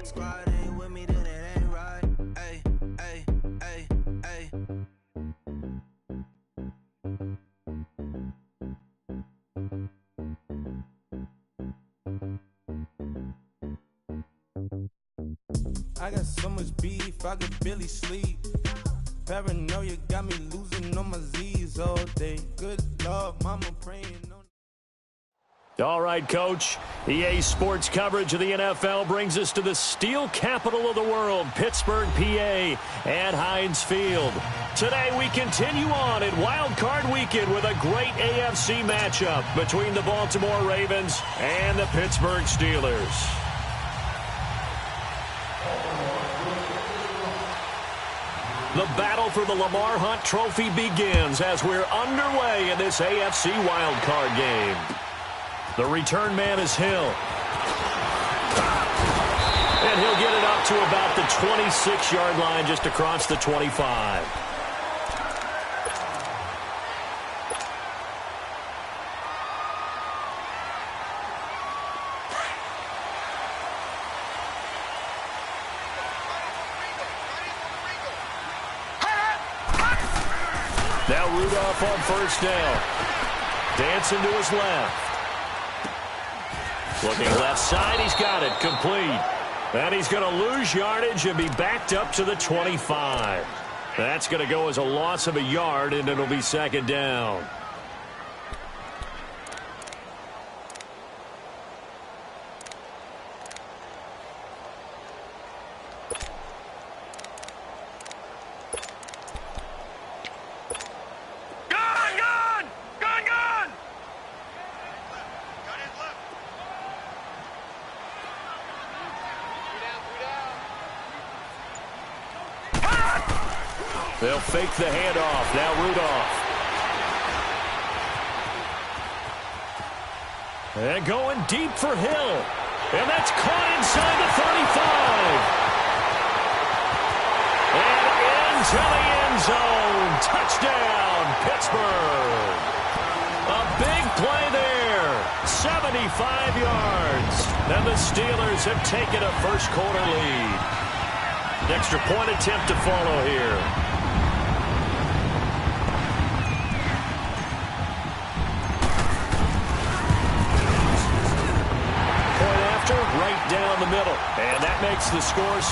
squad ain't with me, then it ain't right. Ay, ay, ay, ay. I got so much beef, I could barely sleep. Paranoia got me losing on my Z's all day. Good Lord, mama praying on. All right, Coach. EA Sports coverage of the NFL brings us to the steel capital of the world, Pittsburgh, PA, at Heinz Field. Today, we continue on in Wild Card Weekend with a great AFC matchup between the Baltimore Ravens and the Pittsburgh Steelers. The battle for the Lamar Hunt Trophy begins as we're underway in this AFC Wild Card game. The return man is Hill. And he'll get it up to about the 26-yard line just across the 25. Now Rudolph on first down. Dancing to his left. Looking left side, he's got it, complete. And he's going to lose yardage and be backed up to the 25. That's going to go as a loss of a yard, and it'll be second down. They'll fake the handoff. Now Rudolph. And going deep for Hill. And that's caught inside the 35. And into the end zone. Touchdown, Pittsburgh. A big play there. 75 yards. And the Steelers have taken a first quarter lead. Extra point attempt to follow here. Right down the middle. And that makes the score 7-0.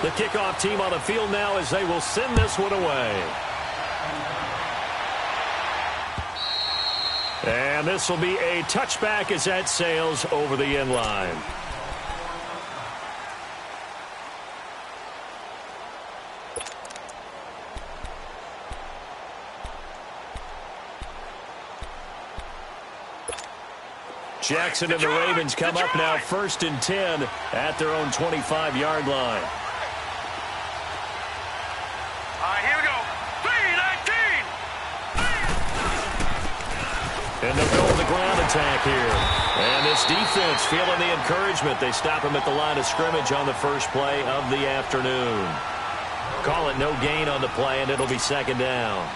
The kickoff team on the field now as they will send this one away. And this will be a touchback as that sails over the end line. Jackson and the Ravens come up now 1st and 10 at their own 25-yard line. All right, here we go. 3-19. And they'll go with the ground attack here. And this defense feeling the encouragement. They stop him at the line of scrimmage on the first play of the afternoon. Call it no gain on the play, and it'll be second down.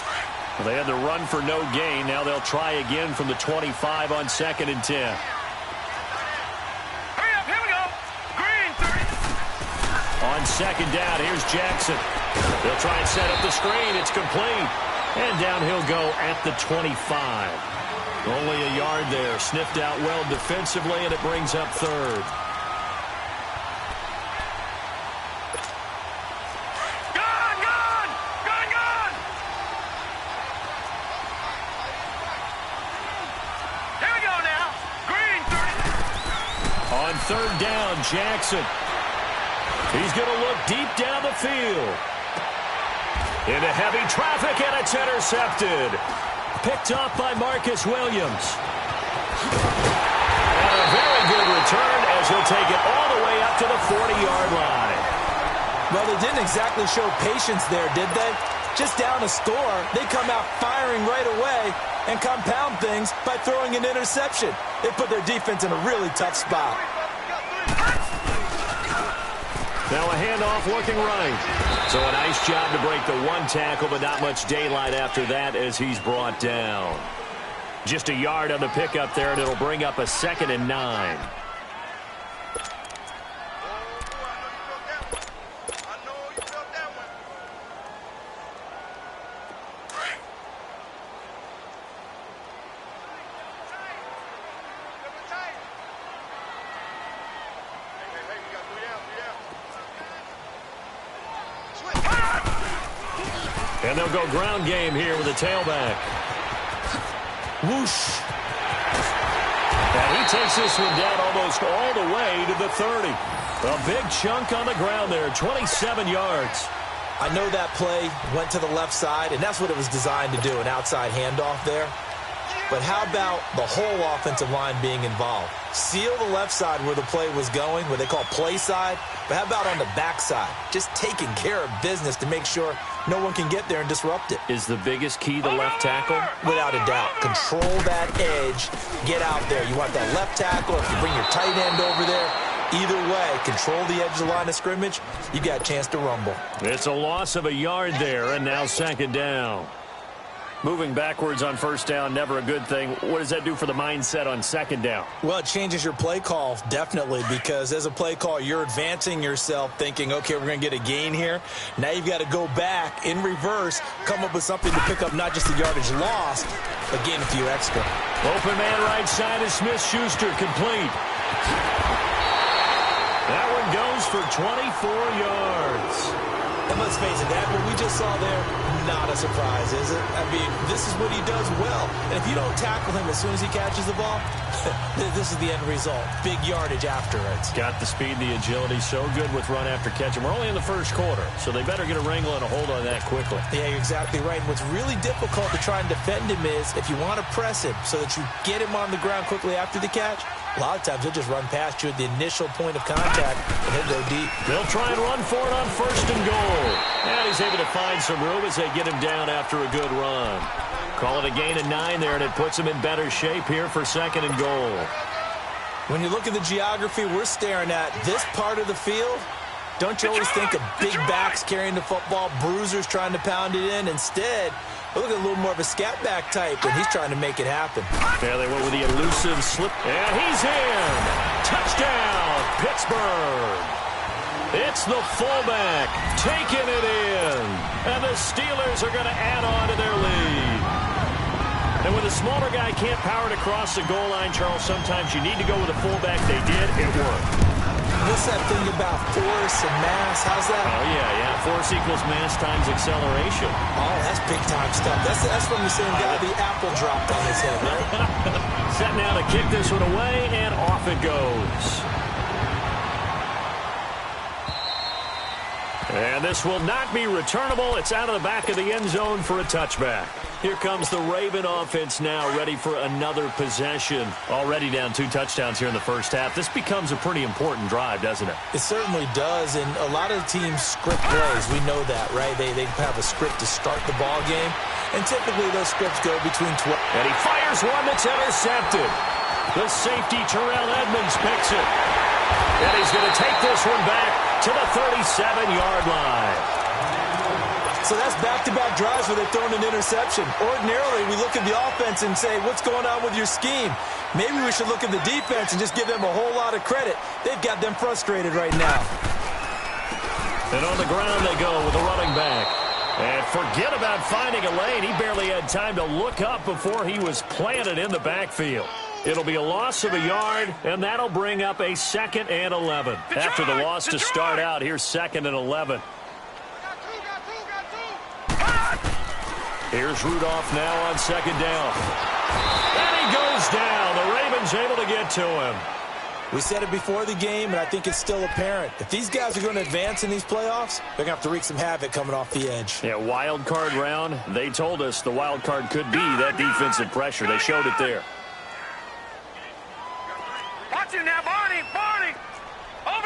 Well, they had the run for no gain. Now they'll try again from the 25 on 2nd and 10. Hurry up, here we go. Green, 30. On 2nd down, here's Jackson. They'll try and set up the screen. It's complete. And down he'll go at the 25. Only a yard there. Sniffed out well defensively, and it brings up 3rd. On 3rd down, Jackson. He's going to look deep down the field. Into heavy traffic, and it's intercepted. Picked off by Marcus Williams. And a very good return as he'll take it all the way up to the 40-yard line. Well, they didn't exactly show patience there, did they? Just down a score, they come out firing right away and compound things by throwing an interception. They put their defense in a really tough spot. Now a handoff looking right. So a nice job to break the one tackle, but not much daylight after that as he's brought down. Just a yard on the pickup there, and it'll bring up a 2nd and 9. And they'll go ground game here with a tailback. Whoosh. And he takes this one down almost all the way to the 30. A big chunk on the ground there, 27 yards. I know that play went to the left side, and that's what it was designed to do, an outside handoff there. But how about the whole offensive line being involved? Seal the left side where the play was going, what they call play side. But how about on the back side? Just taking care of business to make sure no one can get there and disrupt it. Is the biggest key the left tackle? Without a doubt. Control that edge. Get out there. You want that left tackle. If you bring your tight end over there, either way, control the edge of the line of scrimmage, you got a chance to rumble. It's a loss of a yard there, and now 2nd down. Moving backwards on 1st down, never a good thing. What does that do for the mindset on 2nd down? Well, it changes your play call, definitely, because as a play call, you're advancing yourself thinking, okay, we're going to get a gain here. Now you've got to go back in reverse, come up with something to pick up not just the yardage lost, but gain a few extra. Open man right side is Smith-Schuster, complete. That one goes for 24 yards. And let's face it, that what we just saw there, not a surprise, is it? I mean, this is what he does well. And if you don't tackle him as soon as he catches the ball, this is the end result. Big yardage after it. Got the speed, the agility, so good with run after catch. And we're only in the 1st quarter, so they better get a wrangle and a hold on that quickly. Yeah, you're exactly right. And what's really difficult to try and defend him is if you want to press him so that you get him on the ground quickly after the catch, a lot of times he'll just run past you at the initial point of contact, and he'll go deep. They'll try and run for it on 1st and goal. And he's able to find some room as they get him down after a good run. Call it a gain of 9 there, and it puts him in better shape here for 2nd and goal. When you look at the geography we're staring at, this part of the field, don't you always think of big backs carrying the football, bruisers trying to pound it in? Instead, look at a little more of a scat back type, and he's trying to make it happen. Yeah, they went with the elusive slip. And he's in. Touchdown, Pittsburgh. It's the fullback taking it in. And the Steelers are going to add on to their lead. And when the smaller guy can't power it across the goal line, Charles, sometimes you need to go with a fullback. They did. It worked. What's that thing about force and mass? How's that? Oh, yeah. Force equals mass times acceleration. Oh, that's big-time stuff. That's from the same guy the apple dropped on his head, right? Set now to kick this one away, and off it goes. And this will not be returnable. It's out of the back of the end zone for a touchback. Here comes the Raven offense now, ready for another possession. Already down 2 touchdowns here in the 1st half. This becomes a pretty important drive, doesn't it? It certainly does, and a lot of teams script plays. We know that, right? They have a script to start the ball game, and typically those scripts go between 12. And he fires one that's intercepted. The safety, Terrell Edmonds, picks it. And he's going to take this one back to the 37-yard line. So that's back-to-back drives where they've thrown an interception. Ordinarily, we look at the offense and say, what's going on with your scheme? Maybe we should look at the defense and just give them a whole lot of credit. They've got them frustrated right now. And on the ground they go with the running back. And forget about finding a lane. He barely had time to look up before he was planted in the backfield. It'll be a loss of a yard, and that'll bring up a 2nd and 11. After the loss to start out, here's 2nd and 11. Here's Rudolph now on 2nd down. And he goes down. The Ravens able to get to him. We said it before the game, and I think it's still apparent. If these guys are going to advance in these playoffs, they're going to have to wreak some havoc coming off the edge. Yeah, wild card round. They told us the wild card could be that defensive pressure. They showed it there. Watch him now, Barney! Barney! Over!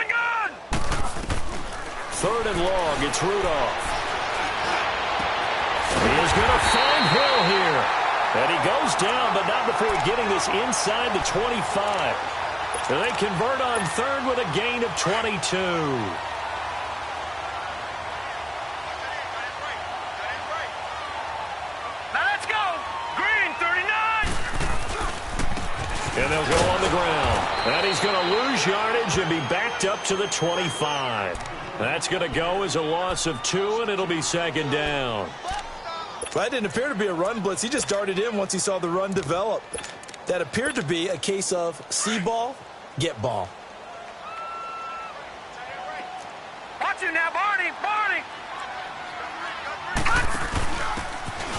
Gun! 3rd and long, it's Rudolph. He is going to find Hill here. And he goes down, but not before getting this inside the 25. So they convert on third with a gain of 22. Now let's go. Green, 39. And they'll go on the ground. And he's going to lose yardage and be backed up to the 25. That's going to go as a loss of 2, and it'll be second down. Well, that didn't appear to be a run blitz. He just darted in once he saw the run develop. That appeared to be a case of see ball, get ball. Watch it now, Barney. Barney.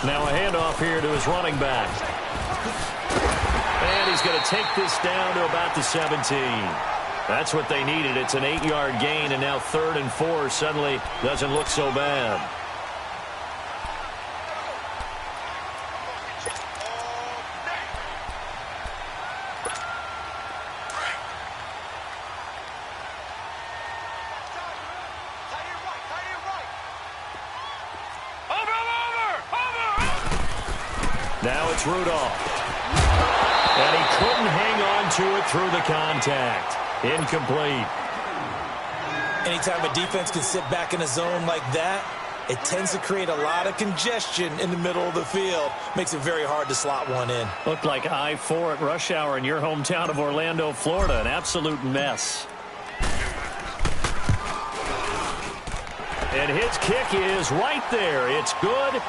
Now a handoff here to his running back. And he's going to take this down to about the 17. That's what they needed. It's an 8-yard gain, and now 3rd and 4 suddenly doesn't look so bad. Now it's Rudolph. And he couldn't hang on to it through the contact. Incomplete. Anytime a defense can sit back in a zone like that, it tends to create a lot of congestion in the middle of the field. Makes it very hard to slot one in. Looked like I-4 at rush hour in your hometown of Orlando, Florida. An absolute mess. And his kick is right there. It's good.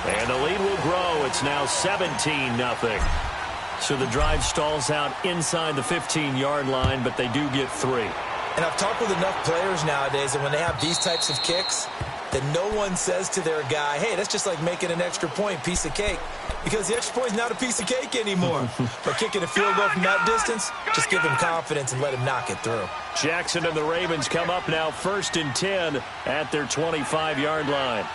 And the lead will grow. It's now 17-0. So the drive stalls out inside the 15-yard line, but they do get 3. And I've talked with enough players nowadays that when they have these types of kicks, that no one says to their guy, hey, that's just like making an extra point, piece of cake. Because the extra point is not a piece of cake anymore. But kicking a field goal from that distance, just give him confidence and let him knock it through. Jackson and the Ravens come up now 1st and 10 at their 25-yard line.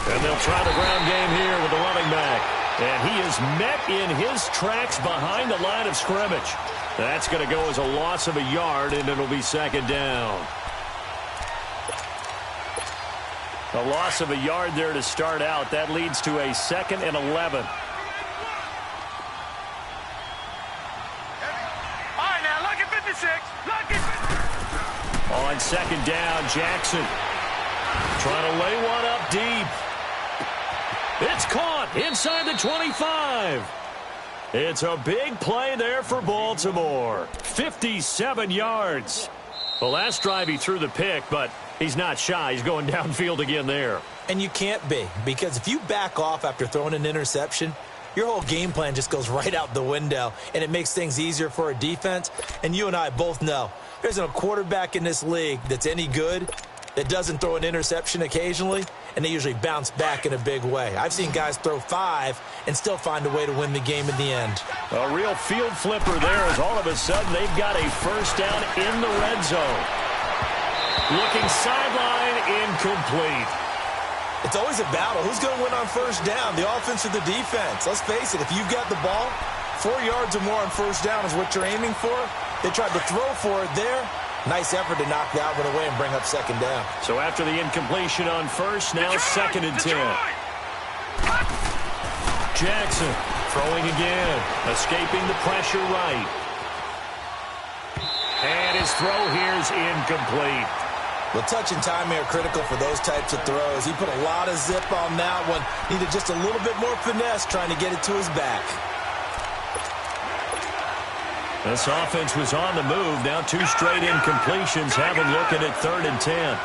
And they'll try the ground game here with the running back. And he is met in his tracks behind the line of scrimmage. That's going to go as a loss of a yard, and it'll be second down. A loss of a yard there to start out. That leads to a 2nd and 11. All right, now, lucky 56. Lucky 56. On 2nd down, Jackson trying to lay one up deep. It's caught inside the 25. It's a big play there for Baltimore. 57 yards. The last drive he threw the pick, but he's not shy. He's going downfield again there. And you can't be, because if you back off after throwing an interception, your whole game plan just goes right out the window, and it makes things easier for a defense. And you and I both know there's a quarterback in this league that's any good that doesn't throw an interception occasionally, and they usually bounce back in a big way. I've seen guys throw 5 and still find a way to win the game in the end. A real field flipper there as all of a sudden they've got a first down in the red zone. Looking sideline, incomplete. It's always a battle. Who's going to win on first down, the offense or the defense? Let's face it, if you've got the ball, 4 yards or more on first down is what you're aiming for. They tried to throw for it there. Nice effort to knock that one away and bring up second down. So after the incompletion on first, now Detroit, 2nd and 10. Detroit. Jackson throwing again, escaping the pressure right. And his throw here is incomplete. Well, touch and timing are critical for those types of throws. He put a lot of zip on that one. Needed just a little bit more finesse trying to get it to his back. This offense was on the move. Now 2 straight incompletions. Have him looking at 3rd and 10.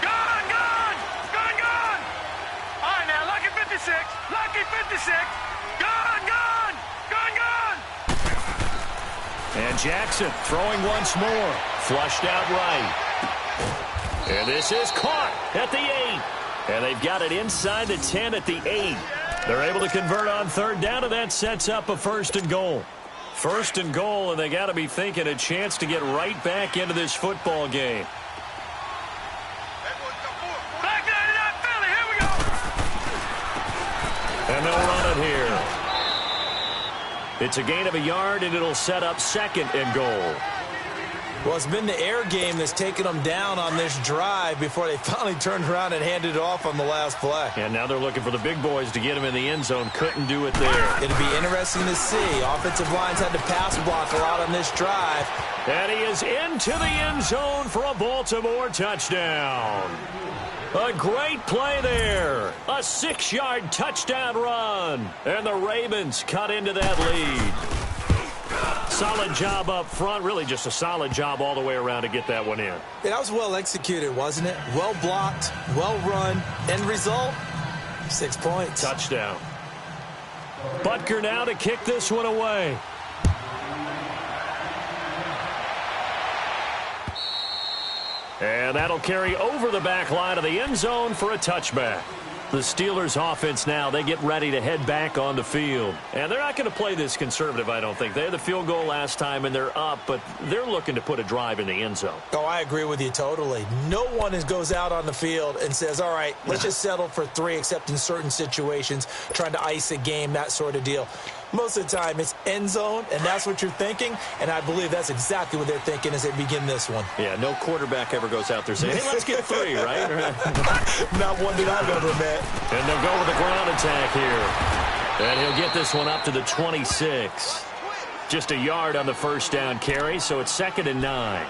Gone, gone, gone, gone. All right, now, lucky 56, lucky 56. Gone, gone, gone, gone. And Jackson throwing once more. Flushed out right. And this is caught at the 8. And they've got it inside the 10 at the 8. They're able to convert on 3rd down, and that sets up a 1st and goal. 1st and goal, and they got to be thinking a chance to get right back into this football game. Back there to that Philly. Here we go. And they'll run it here. It's a gain of a yard, and it'll set up 2nd and goal. Well, it's been the air game that's taken them down on this drive before they finally turned around and handed it off on the last play. And now they're looking for the big boys to get him in the end zone. Couldn't do it there. It'll be interesting to see. Offensive lines had to pass block a lot on this drive. And he is into the end zone for a Baltimore touchdown. A great play there. A 6-yard touchdown run. And the Ravens cut into that lead. Solid job up front. Really just a solid job all the way around to get that one in. That was well executed, wasn't it? Well blocked, well run. End result, 6 points. Touchdown. Butker now to kick this one away. And that'll carry over the back line of the end zone for a touchback. The Steelers offense now, they get ready to head back on the field. And they're not going to play this conservative, I don't think. They had the field goal last time, and they're up, but they're looking to put a drive in the end zone. Oh, I agree with you totally. No one goes out on the field and says, all right, let's just settle for 3, except in certain situations, trying to ice a game, that sort of deal. Most of the time, it's end zone, and that's what you're thinking, and I believe that's exactly what they're thinking as they begin this one. Yeah, no quarterback ever goes out there saying, hey, let's get 3, right? Not one that I've ever met. And they'll go with the ground attack here. And he'll get this one up to the 26. Just a yard on the first down carry, so it's 2nd and 9.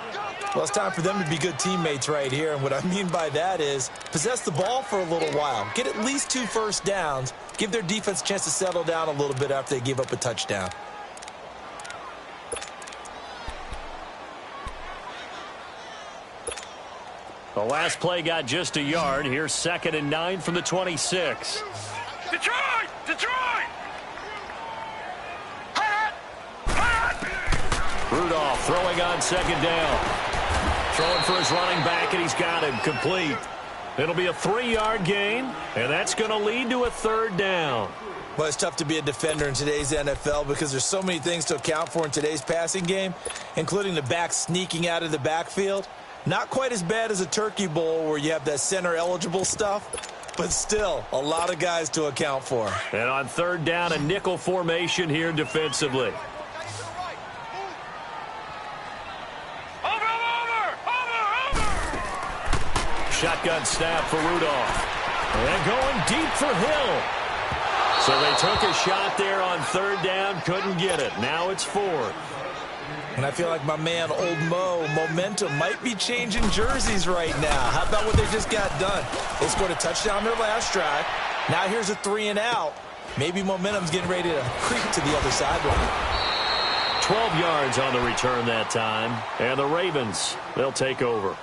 Well, it's time for them to be good teammates right here, and what I mean by that is possess the ball for a little while. Get at least 2 first downs. Give their defense a chance to settle down a little bit after they give up a touchdown. The last play got just a yard. Here's 2nd and 9 from the 26. Detroit! Detroit! Hot! Rudolph throwing on 2nd down. Throwing for his running back, and he's got him complete. It'll be a 3-yard gain, and that's going to lead to a 3rd down. Well, it's tough to be a defender in today's NFL because there's so many things to account for in today's passing game, including the back sneaking out of the backfield. Not quite as bad as a turkey bowl where you have that center-eligible stuff, but still a lot of guys to account for. And on 3rd down, a nickel formation here defensively. Shotgun snap for Rudolph. And going deep for Hill. So they took a shot there on 3rd down, couldn't get it. Now it's 4th. And I feel like my man, Old Mo, momentum might be changing jerseys right now. How about what they just got done? They scored a touchdown their last drive. Now here's a 3 and out. Maybe momentum's getting ready to creep to the other sideline. 12 yards on the return that time. And the Ravens, they'll take over.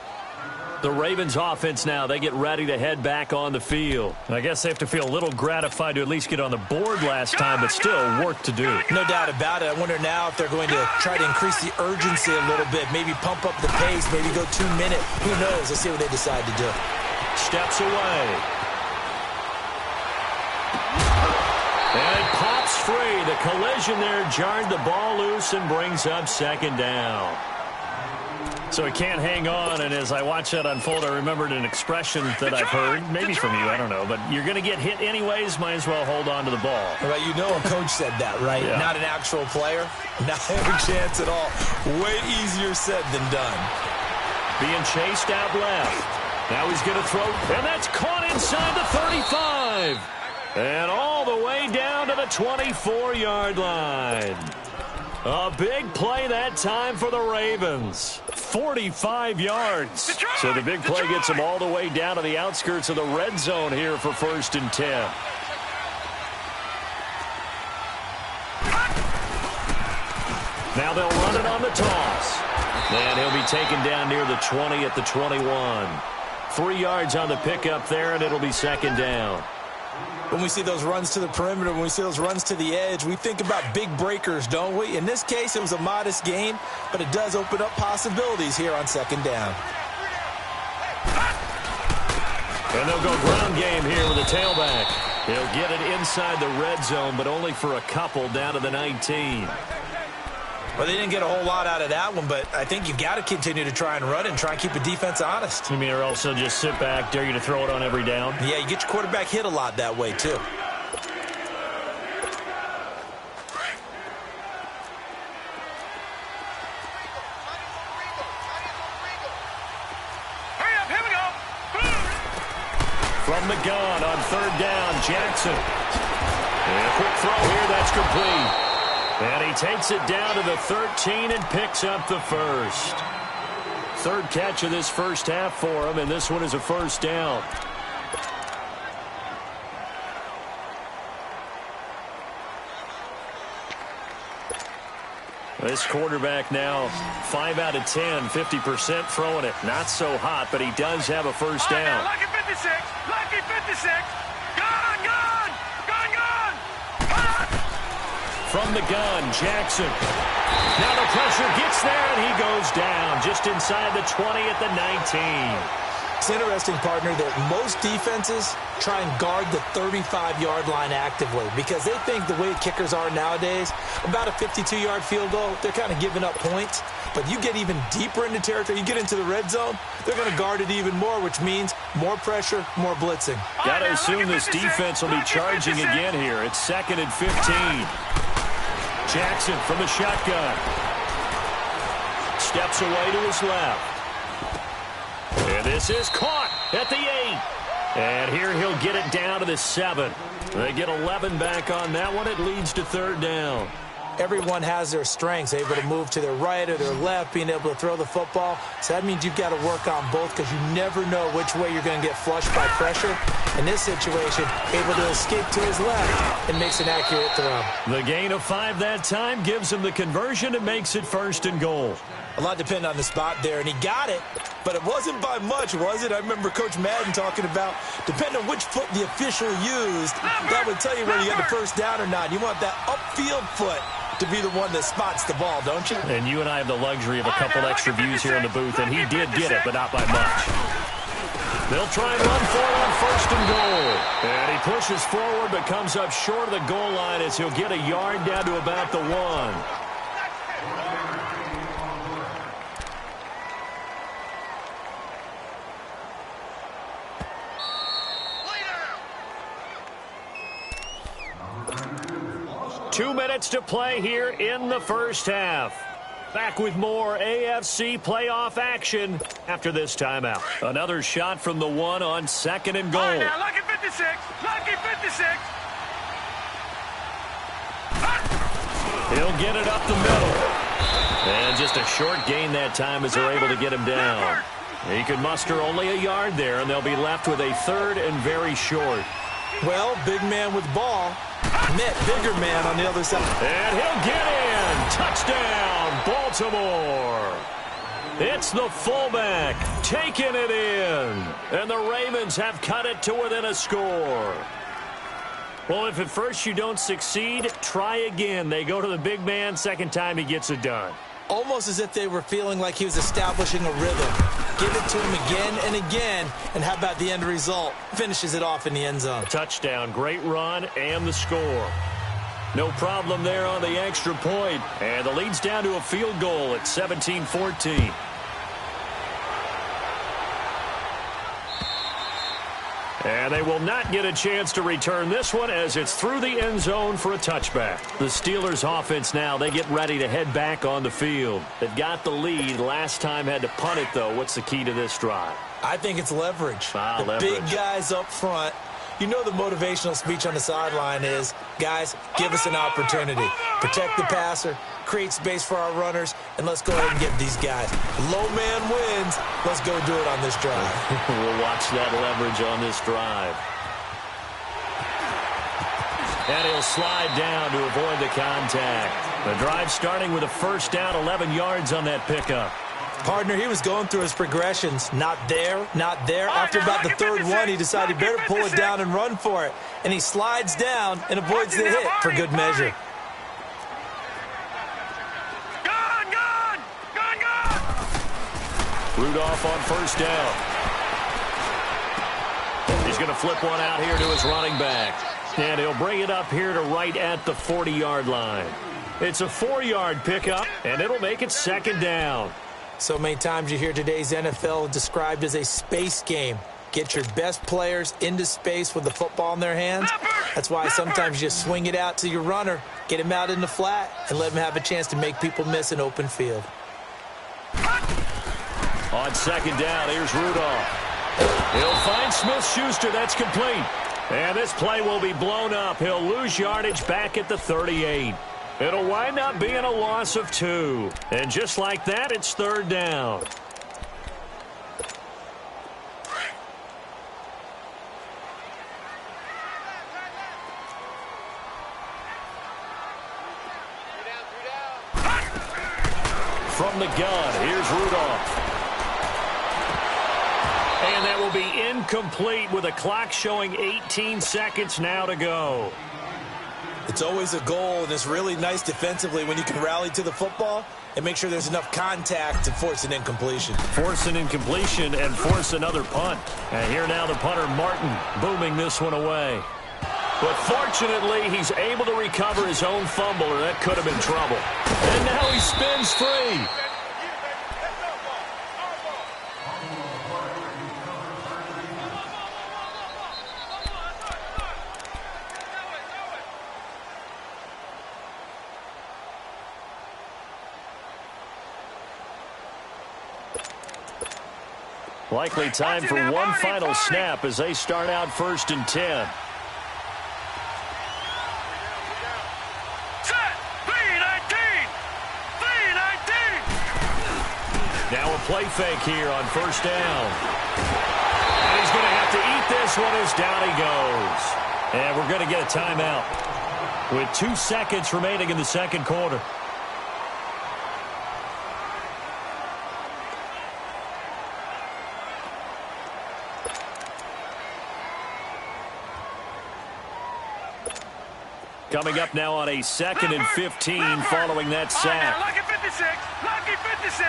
The Ravens offense now, they get ready to head back on the field. I guess they have to feel a little gratified to at least get on the board last time, but still work to do. No doubt about it. I wonder now if they're going to try to increase the urgency a little bit, maybe pump up the pace, maybe go 2 minutes. Who knows? Let's see what they decide to do. Steps away. And it pops free. The collision there jarred the ball loose and brings up 2nd down. So he can't hang on, and as I watch that unfold, I remembered an expression that I've heard, maybe from you, I don't know, but you're going to get hit anyways, might as well hold on to the ball. Well, you know a coach said that, right? Yeah. Not an actual player. Not every chance at all. Way easier said than done. Being chased out left. Now he's going to throw, and that's caught inside the 35. And all the way down to the 24-yard line. A big play that time for the Ravens. 45 yards. So the big play gets them all the way down to the outskirts of the red zone here for 1st and 10. Now they'll run it on the toss. And he'll be taken down near the 20 at the 21. 3 yards on the pickup there, and it'll be 2nd down. When we see those runs to the perimeter, when we see those runs to the edge, we think about big breakers, don't we? In this case, it was a modest gain, but it does open up possibilities here on 2nd down. And they'll go ground game here with a tailback. He'll get it inside the red zone, but only for a couple down to the 19. Well, they didn't get a whole lot out of that one, but I think you got to continue to try and run and try and keep the defense honest. You mean, or also just sit back, dare you to throw it on every down? Yeah, you get your quarterback hit a lot that way, too. gun on third down. Jackson. And a quick throw here. That's complete. And he takes it down to the 13 and picks up the first. Third catch of this first half for him, and this one is a first down. This quarterback now 5 out of 10, 50% throwing it. Not so hot, but he does have a first down. Lucky 56, lucky 56. Gun, gun, gun, gun. From the gun, Jackson. Now the pressure gets there, and he goes down just inside the 20 at the 19. It's interesting, partner, that most defenses try and guard the 35-yard line actively because they think the way kickers are nowadays, about a 52-yard field goal, they're kind of giving up points. But you get even deeper into territory, you get into the red zone, they're going to guard it even more, which means more pressure, more blitzing. Got to assume this defense will be charging again here. It's 2nd and 15. Jackson from the shotgun. Steps away to his left. And this is caught at the 8. And here he'll get it down to the 7. They get 11 back on that one. It leads to third down. Everyone has their strengths, able to move to their right or their left, being able to throw the football. So that means you've got to work on both because you never know which way you're going to get flushed by pressure. In this situation, able to escape to his left and makes an accurate throw. The gain of 5 that time gives him the conversion and makes it 1st and goal. A lot depended on the spot there, and he got it, but it wasn't by much, was it? I remember Coach Madden talking about, depending on which foot the official used, that would tell you whether you got the first down or not. You want that upfield foot to be the one that spots the ball, don't you? And you and I have the luxury of a couple extra views here in the booth, and he did get it, but not by much. They'll try and run for it on 1st and goal. And he pushes forward, but comes up short of the goal line as he'll get a yard down to about the 1. 2 minutes to play here in the first half. Back with more AFC playoff action after this timeout. Another shot from the 1 on 2nd and goal. Now, lucky 56, lucky 56. He'll get it up the middle. And just a short gain that time as they're able to get him down. He could muster only a yard there, and they'll be left with a 3rd and very short. Well, big man with ball met bigger man on the other side. And he'll get in. Touchdown, Baltimore. It's the fullback taking it in. And the Ravens have cut it to within a score. Well, if at first you don't succeed, try again. They go to the big man. Second time he gets it done. Almost as if they were feeling like he was establishing a rhythm. Give it to him again and again, and how about the end result? Finishes it off in the end zone. Touchdown, great run, and the score. No problem there on the extra point, and the lead's down to a field goal at 17-14. And they will not get a chance to return this one as it's through the end zone for a touchback. The Steelers offense now, they get ready to head back on the field. They've got the lead. Last time had to punt it, though. What's the key to this drive? I think it's leverage. Leverage. Big guys up front. You know the motivational speech on the sideline is, guys, give us an opportunity. Protect the passer, create space for our runners, and let's go ahead and get these guys. Low man wins. Let's go do it on this drive. We'll watch that leverage on this drive. And he'll slide down to avoid the contact. The drive starting with a first down, 11 yards on that pickup. Partner, he was going through his progressions. Not there, not there. After about the third one, he decided he better pull it down and run for it. And he slides down and avoids the hit for good measure. Rudolph on first down. He's going to flip one out here to his running back. And he'll bring it up here to right at the 40-yard line. It's a 4-yard pickup, and it'll make it 2nd down. So many times you hear today's NFL described as a space game. Get your best players into space with the football in their hands. That's why sometimes you just swing it out to your runner, get him out in the flat, and let him have a chance to make people miss an open field. On 2nd down, here's Rudolph. He'll find Smith-Schuster. That's complete. And this play will be blown up. He'll lose yardage back at the 38. It'll wind up being a loss of 2. And just like that, it's third down. From the gun, here's Rudolph. And that will be incomplete with a clock showing 18 seconds now to go. It's always a goal, and it's really nice defensively when you can rally to the football and make sure there's enough contact to force an incompletion. Force an incompletion and force another punt. And here now the punter, Martin, booming this one away. But fortunately, he's able to recover his own fumble, or that could have been trouble. And now he spins free. Likely time for one final snap as they start out 1st and 10. Now a play fake here on 1st down. And he's going to have to eat this one as down he goes. And we're going to get a timeout with 2 seconds remaining in the second quarter. Coming up now on a 2nd and 15 following that sack. Lucky 56. Lucky 56.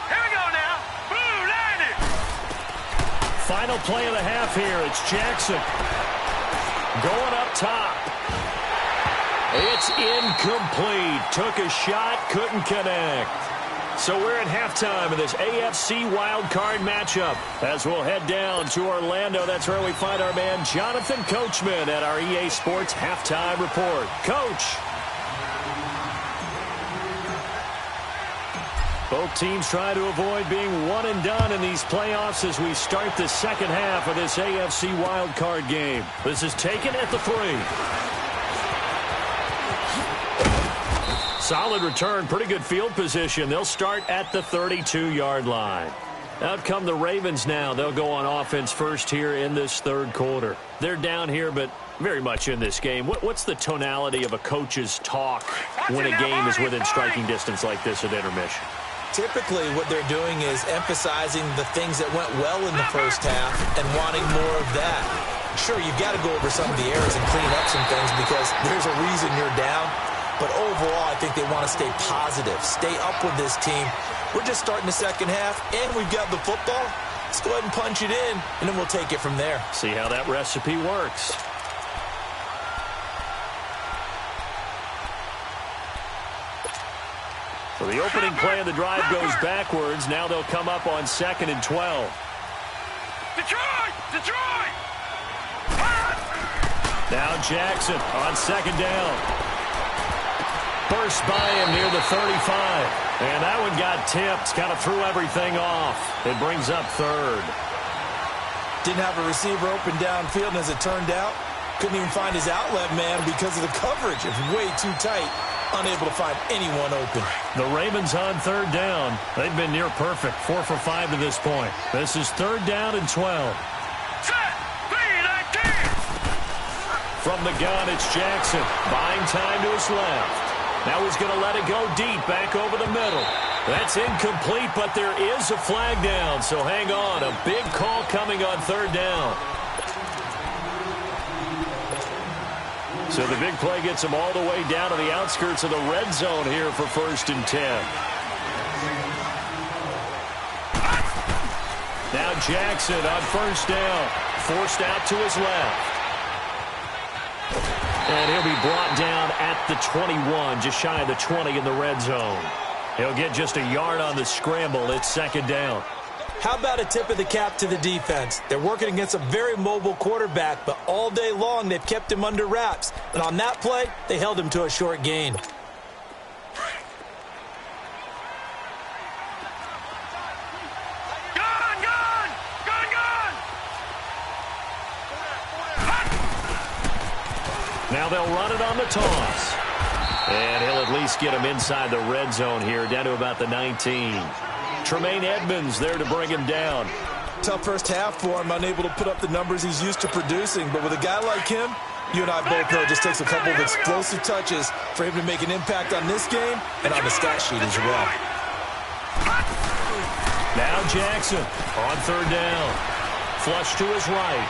Here we go now. Blue 90. Final play of the half here. It's Jackson going up top. It's incomplete. Took a shot, couldn't connect. So we're at halftime of this AFC wildcard matchup. As we'll head down to Orlando, that's where we find our man Jonathan Coachman at our EA Sports Halftime Report. Coach. Both teams try to avoid being one and done in these playoffs as we start the second half of this AFC wildcard game. This is taken at the 3. Solid return, pretty good field position. They'll start at the 32-yard line. Out come the Ravens now. They'll go on offense first here in this third quarter. They're down here, but very much in this game. What's the tonality of a coach's talk when a game is within striking distance like this at intermission? Typically, what they're doing is emphasizing the things that went well in the first half and wanting more of that. Sure, you've got to go over some of the errors and clean up some things because there's a reason you're down. But overall, I think they want to stay positive, stay up with this team. We're just starting the second half, and we've got the football. Let's go ahead and punch it in, and then we'll take it from there. See how that recipe works. So the opening play of the drive goes backwards. Now they'll come up on 2nd and 12. Detroit! Detroit! Now Jackson on 2nd down. Burst by him near the 35. And that one got tipped. Kind of threw everything off. It brings up 3rd. Didn't have a receiver open downfield, and as it turned out, couldn't even find his outlet man because of the coverage. It was way too tight. Unable to find anyone open. The Ravens on 3rd down. They've been near perfect. 4 for 5 to this point. This is 3rd down and 12. Set! B-19! From the gun, it's Jackson. Buying time to his left. Now he's going to let it go deep, back over the middle. That's incomplete, but there is a flag down, so hang on. A big call coming on 3rd down. So the big play gets him all the way down to the outskirts of the red zone here for 1st and 10. Now Jackson on 1st down. Forced out to his left. And he'll be brought down at the 21, just shy of the 20 in the red zone. He'll get just a yard on the scramble. It's 2nd down. How about a tip of the cap to the defense? They're working against a very mobile quarterback, but all day long they've kept him under wraps. And on that play, they held him to a short gain. Gun! Gun! Now they'll run it on the toss. And he'll at least get him inside the red zone here, down to about the 19. Tremaine Edmonds there to bring him down. Tough first half for him, unable to put up the numbers he's used to producing. But with a guy like him, you and I both know it just takes a couple of explosive touches for him to make an impact on this game and on the stat sheet as well. Now Jackson on third down. Flush to his right.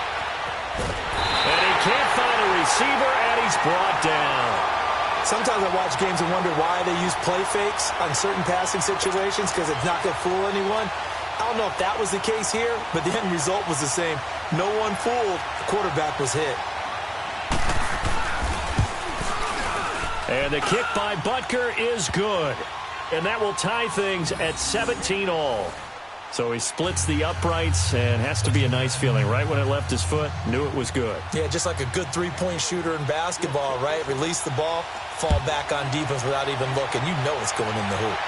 And he can't find a receiver, and he's brought down. Sometimes I watch games and wonder why they use play fakes on certain passing situations, because it's not going to fool anyone. I don't know if that was the case here, but the end result was the same. No one fooled. The quarterback was hit. And the kick by Butker is good. And that will tie things at 17 all. So he splits the uprights, and has to be a nice feeling. Right when it left his foot, knew it was good. Yeah, just like a good three-point shooter in basketball, right? Release the ball, fall back on defense without even looking. You know it's going in the hoop.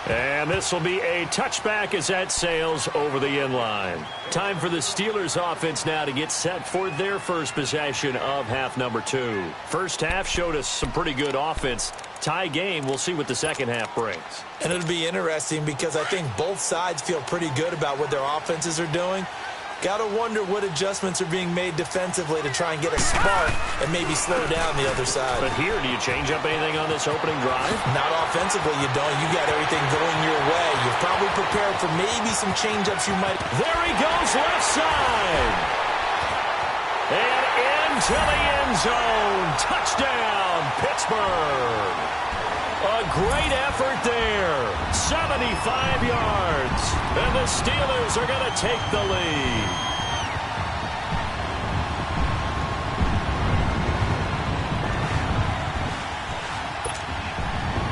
And this will be a touchback as that sails over the inline. Time for the Steelers offense now to get set for their first possession of half number 2. First half showed us some pretty good offense. Tie game, we'll see what the second half brings. And it'll be interesting because I think both sides feel pretty good about what their offenses are doing. Got to wonder what adjustments are being made defensively to try and get a spark and maybe slow down the other side. But here, do you change up anything on this opening drive? Not offensively, you don't. You got everything going your way. You're probably prepared for maybe some change-ups you might. There he goes, left side. And into the end zone. Touchdown, Pittsburgh. A great effort there. 75 yards. And the Steelers are going to take the lead.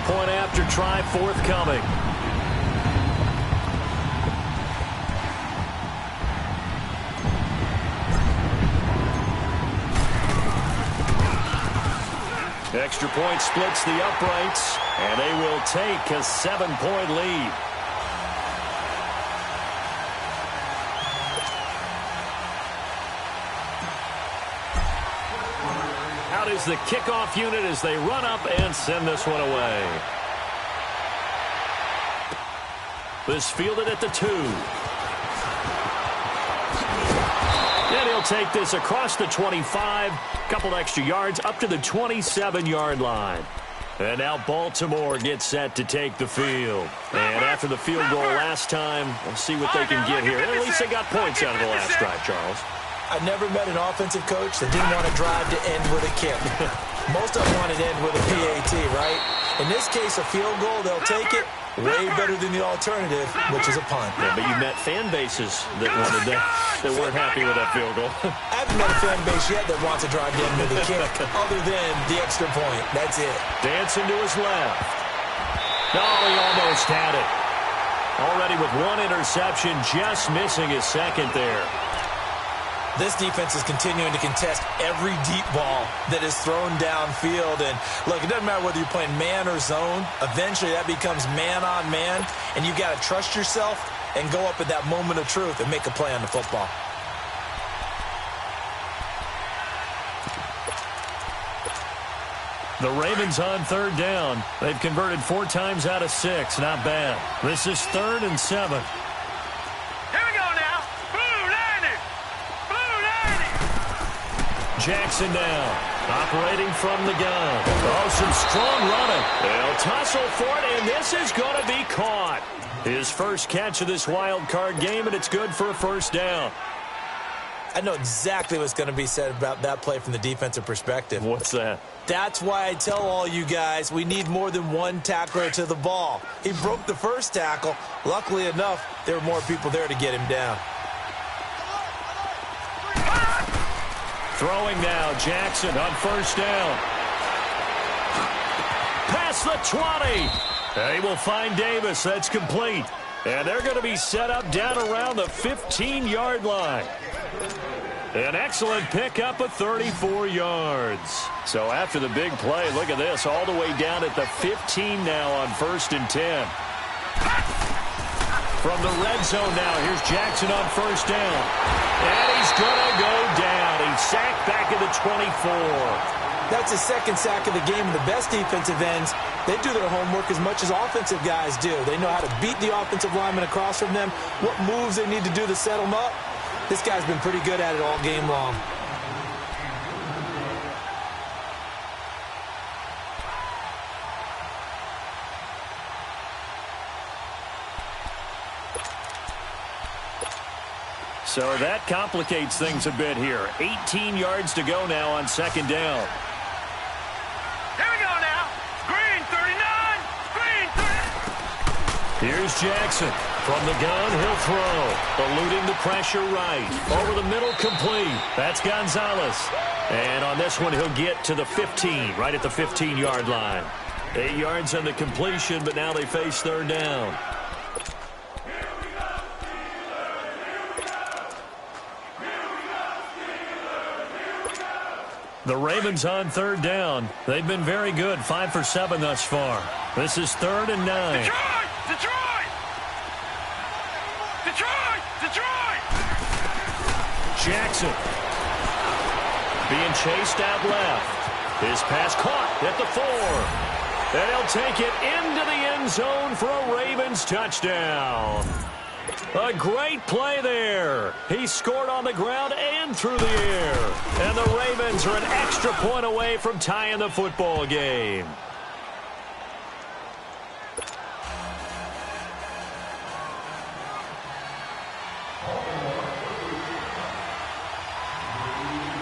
Point after try forthcoming. Extra point splits the uprights, and they will take a 7-point lead. Out is the kickoff unit as they run up and send this one away. This fielded at the 2. And he'll take this across the 25, couple extra yards up to the 27-yard line. And now Baltimore gets set to take the field. And after the field goal last time, we'll see what they can get here. At least they got points out of the last drive, Charles. I've never met an offensive coach that didn't want to drive to end with a kick. Most of them wanted to end with a PAT, right? In this case, a field goal, they'll take it. Way better than the alternative, which is a punt. Yeah, but you met fan bases that wanted that weren't happy with that field goal. I haven't met a fan base yet that wants to drive to end with a kick, other than the extra point. That's it. Dancing to his left. No, he almost had it. Already with one interception, just missing his second there. This defense is continuing to contest every deep ball that is thrown downfield. And, look, it doesn't matter whether you're playing man or zone. Eventually, that becomes man-on-man. And you've got to trust yourself and go up at that moment of truth and make a play on the football. The Ravens on third down. They've converted 4 times out of 6. Not bad. This is 3rd and 7. Jackson down, operating from the gun. Oh, some strong running. They'll tussle for it, and this is going to be caught. His first catch of this wild card game, and it's good for a first down. I know exactly what's going to be said about that play from the defensive perspective. What's that? That's why I tell all you guys we need more than one tackler to the ball. He broke the first tackle. Luckily enough, there were more people there to get him down. Throwing now, Jackson on first down. Past the 20. They will find Davis. That's complete. And they're going to be set up down around the 15-yard line. An excellent pickup of 34 yards. So after the big play, look at this, all the way down at the 15 now on 1st and 10. From the red zone now, here's Jackson on first down. And he's going to go down. He's sacked back at the 24. That's his second sack of the game. And the best defensive ends, they do their homework as much as offensive guys do. They know how to beat the offensive lineman across from them, what moves they need to do to set them up. This guy's been pretty good at it all game long. So that complicates things a bit here. 18 yards to go now on second down. Here we go now. Green 39. Green 30. Here's Jackson. From the gun, he'll throw. Eluding the pressure right. Over the middle, complete. That's Gonzalez. And on this one, he'll get to the 15, right at the 15-yard line. 8 yards on the completion, but now they face third down. The Ravens on third down. They've been very good, 5 for 7 thus far. This is 3rd and 9. Detroit! Detroit! Detroit! Detroit! Jackson being chased out left. His pass caught at the 4. And he'll take it into the end zone for a Ravens touchdown. A great play there. He scored on the ground and through the air. And the Ravens are an extra point away from tying the football game.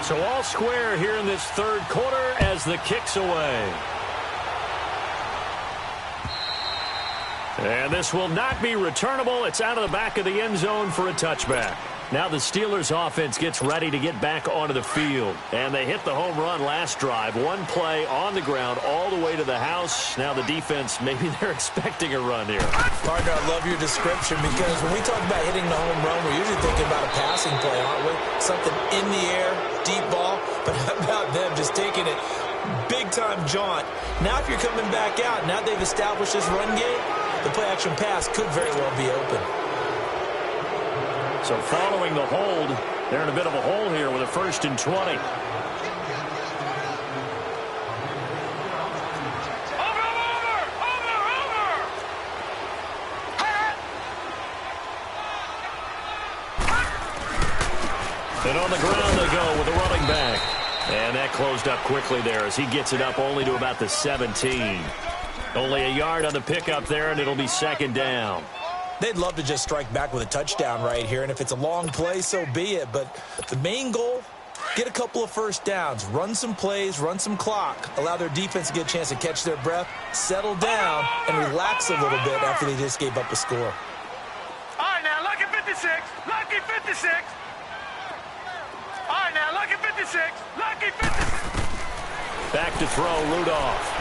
So all square here in this third quarter as the kick's away. And this will not be returnable. It's out of the back of the end zone for a touchback. Now the Steelers offense gets ready to get back onto the field. And they hit the home run last drive. One play on the ground all the way to the house. Now the defense, maybe they're expecting a run here. Partner, I love your description because when we talk about hitting the home run, we're usually thinking about a passing play, aren't we? Something in the air, deep ball. But how about them just taking it big-time jaunt? Now if you're coming back out, now they've established this run game, the play-action pass could very well be open. So following the hold, they're in a bit of a hole here with a 1st and 20. Over, over! And on the ground they go with a running back. And that closed up quickly there as he gets it up only to about the 17. Only a yard on the pickup there, and it'll be 2nd down. They'd love to just strike back with a touchdown right here, and if it's a long play, so be it. But the main goal, get a couple of first downs, run some plays, run some clock, allow their defense to get a chance to catch their breath, settle down, and relax a little bit after they just gave up a score. All right, now, lucky 56. Lucky 56. All right, now, lucky 56. Lucky 56. Back to throw, Rudolph.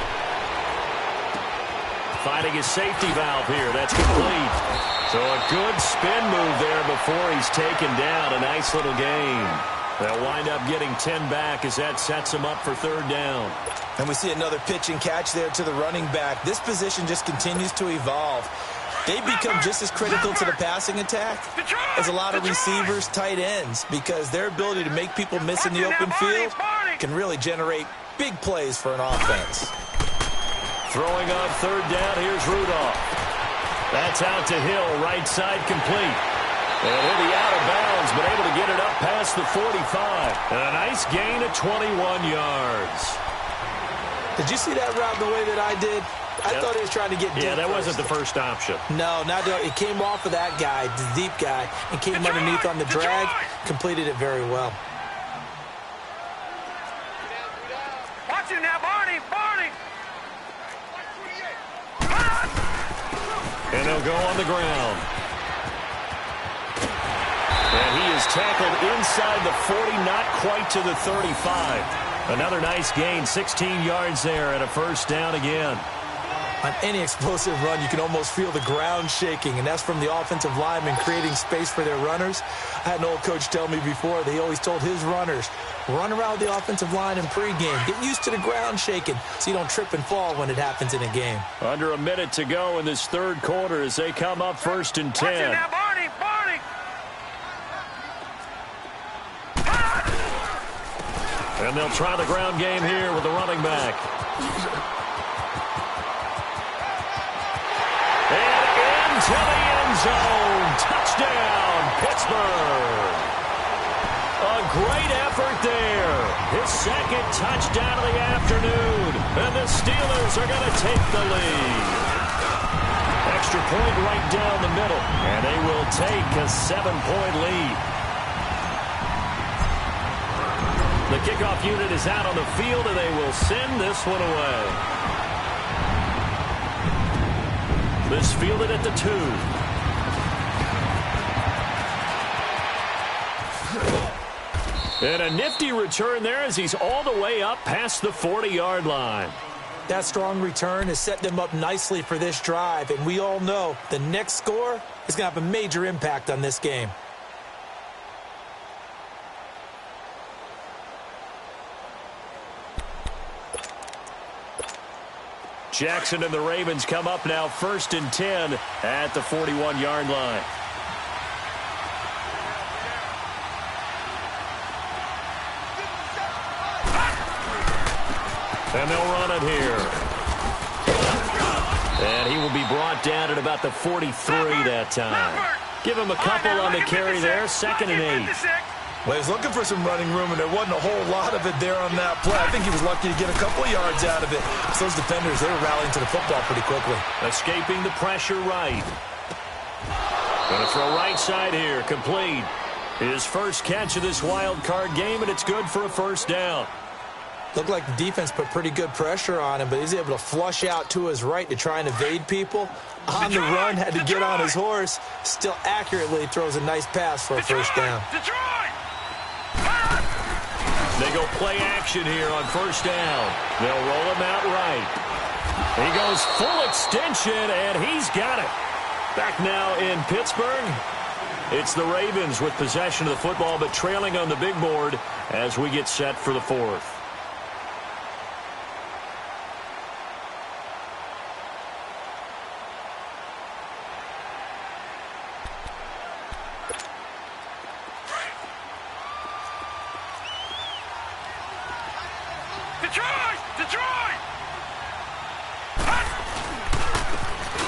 Finding his safety valve here. That's complete. So a good spin move there before he's taken down. A nice little gain. They'll wind up getting 10 back as that sets him up for 3rd down. And we see another pitch and catch there to the running back. This position just continues to evolve. They become just as critical to the passing attack as a lot of receivers, tight ends, because their ability to make people miss in the open field can really generate big plays for an offense. Throwing on 3rd down, here's Rudolph. That's out to Hill, right side complete. And he'll be out of bounds, but able to get it up past the 45. And a nice gain of 21 yards. Did you see that route the way that I did? I thought he was trying to get deep. Yeah, that first. wasn't the first option. No, it came off of that guy, the deep guy, and came underneath on the drag, completed it very well. Watch him now, Barney. And they'll go on the ground. And he is tackled inside the 40, not quite to the 35. Another nice gain, 16 yards there, and a 1st down again. On any explosive run, you can almost feel the ground shaking, and that's from the offensive linemen creating space for their runners. I had an old coach tell me before, they always told his runners, run around the offensive line in pregame. Get used to the ground shaking so you don't trip and fall when it happens in a game. Under a minute to go in this third quarter as they come up 1st and 10. Watch it now, Barney, Barney. And they'll try the ground game here with the running back. And into the end zone. Touchdown, Pittsburgh. A great effort there. His second touchdown of the afternoon. And the Steelers are going to take the lead. Extra point right down the middle. And they will take a 7-point lead. The kickoff unit is out on the field, and they will send this one away. This fielded at the 2. And a nifty return there as he's all the way up past the 40-yard line. That strong return has set them up nicely for this drive, and we all know the next score is going to have a major impact on this game. Jackson and the Ravens come up now 1st and 10 at the 41-yard line. And they'll run it here. And he will be brought down at about the 43 that time. Give him a couple on the carry there, 2nd and 8. Well, he was looking for some running room, and there wasn't a whole lot of it there on that play. I think he was lucky to get a couple of yards out of it. So those defenders, they were rallying to the football pretty quickly. Escaping the pressure right. Going to throw right side here, complete. His first catch of this wild card game, and it's good for a 1st down. Looked like the defense put pretty good pressure on him, but he's able to flush out to his right to try and evade people. On the run, had to get on his horse. Still accurately throws a nice pass for a 1st down. They go play action here on 1st down. They'll roll him out right. He goes full extension, and he's got it. Back now in Pittsburgh. It's the Ravens with possession of the football, but trailing on the big board as we get set for the 4th.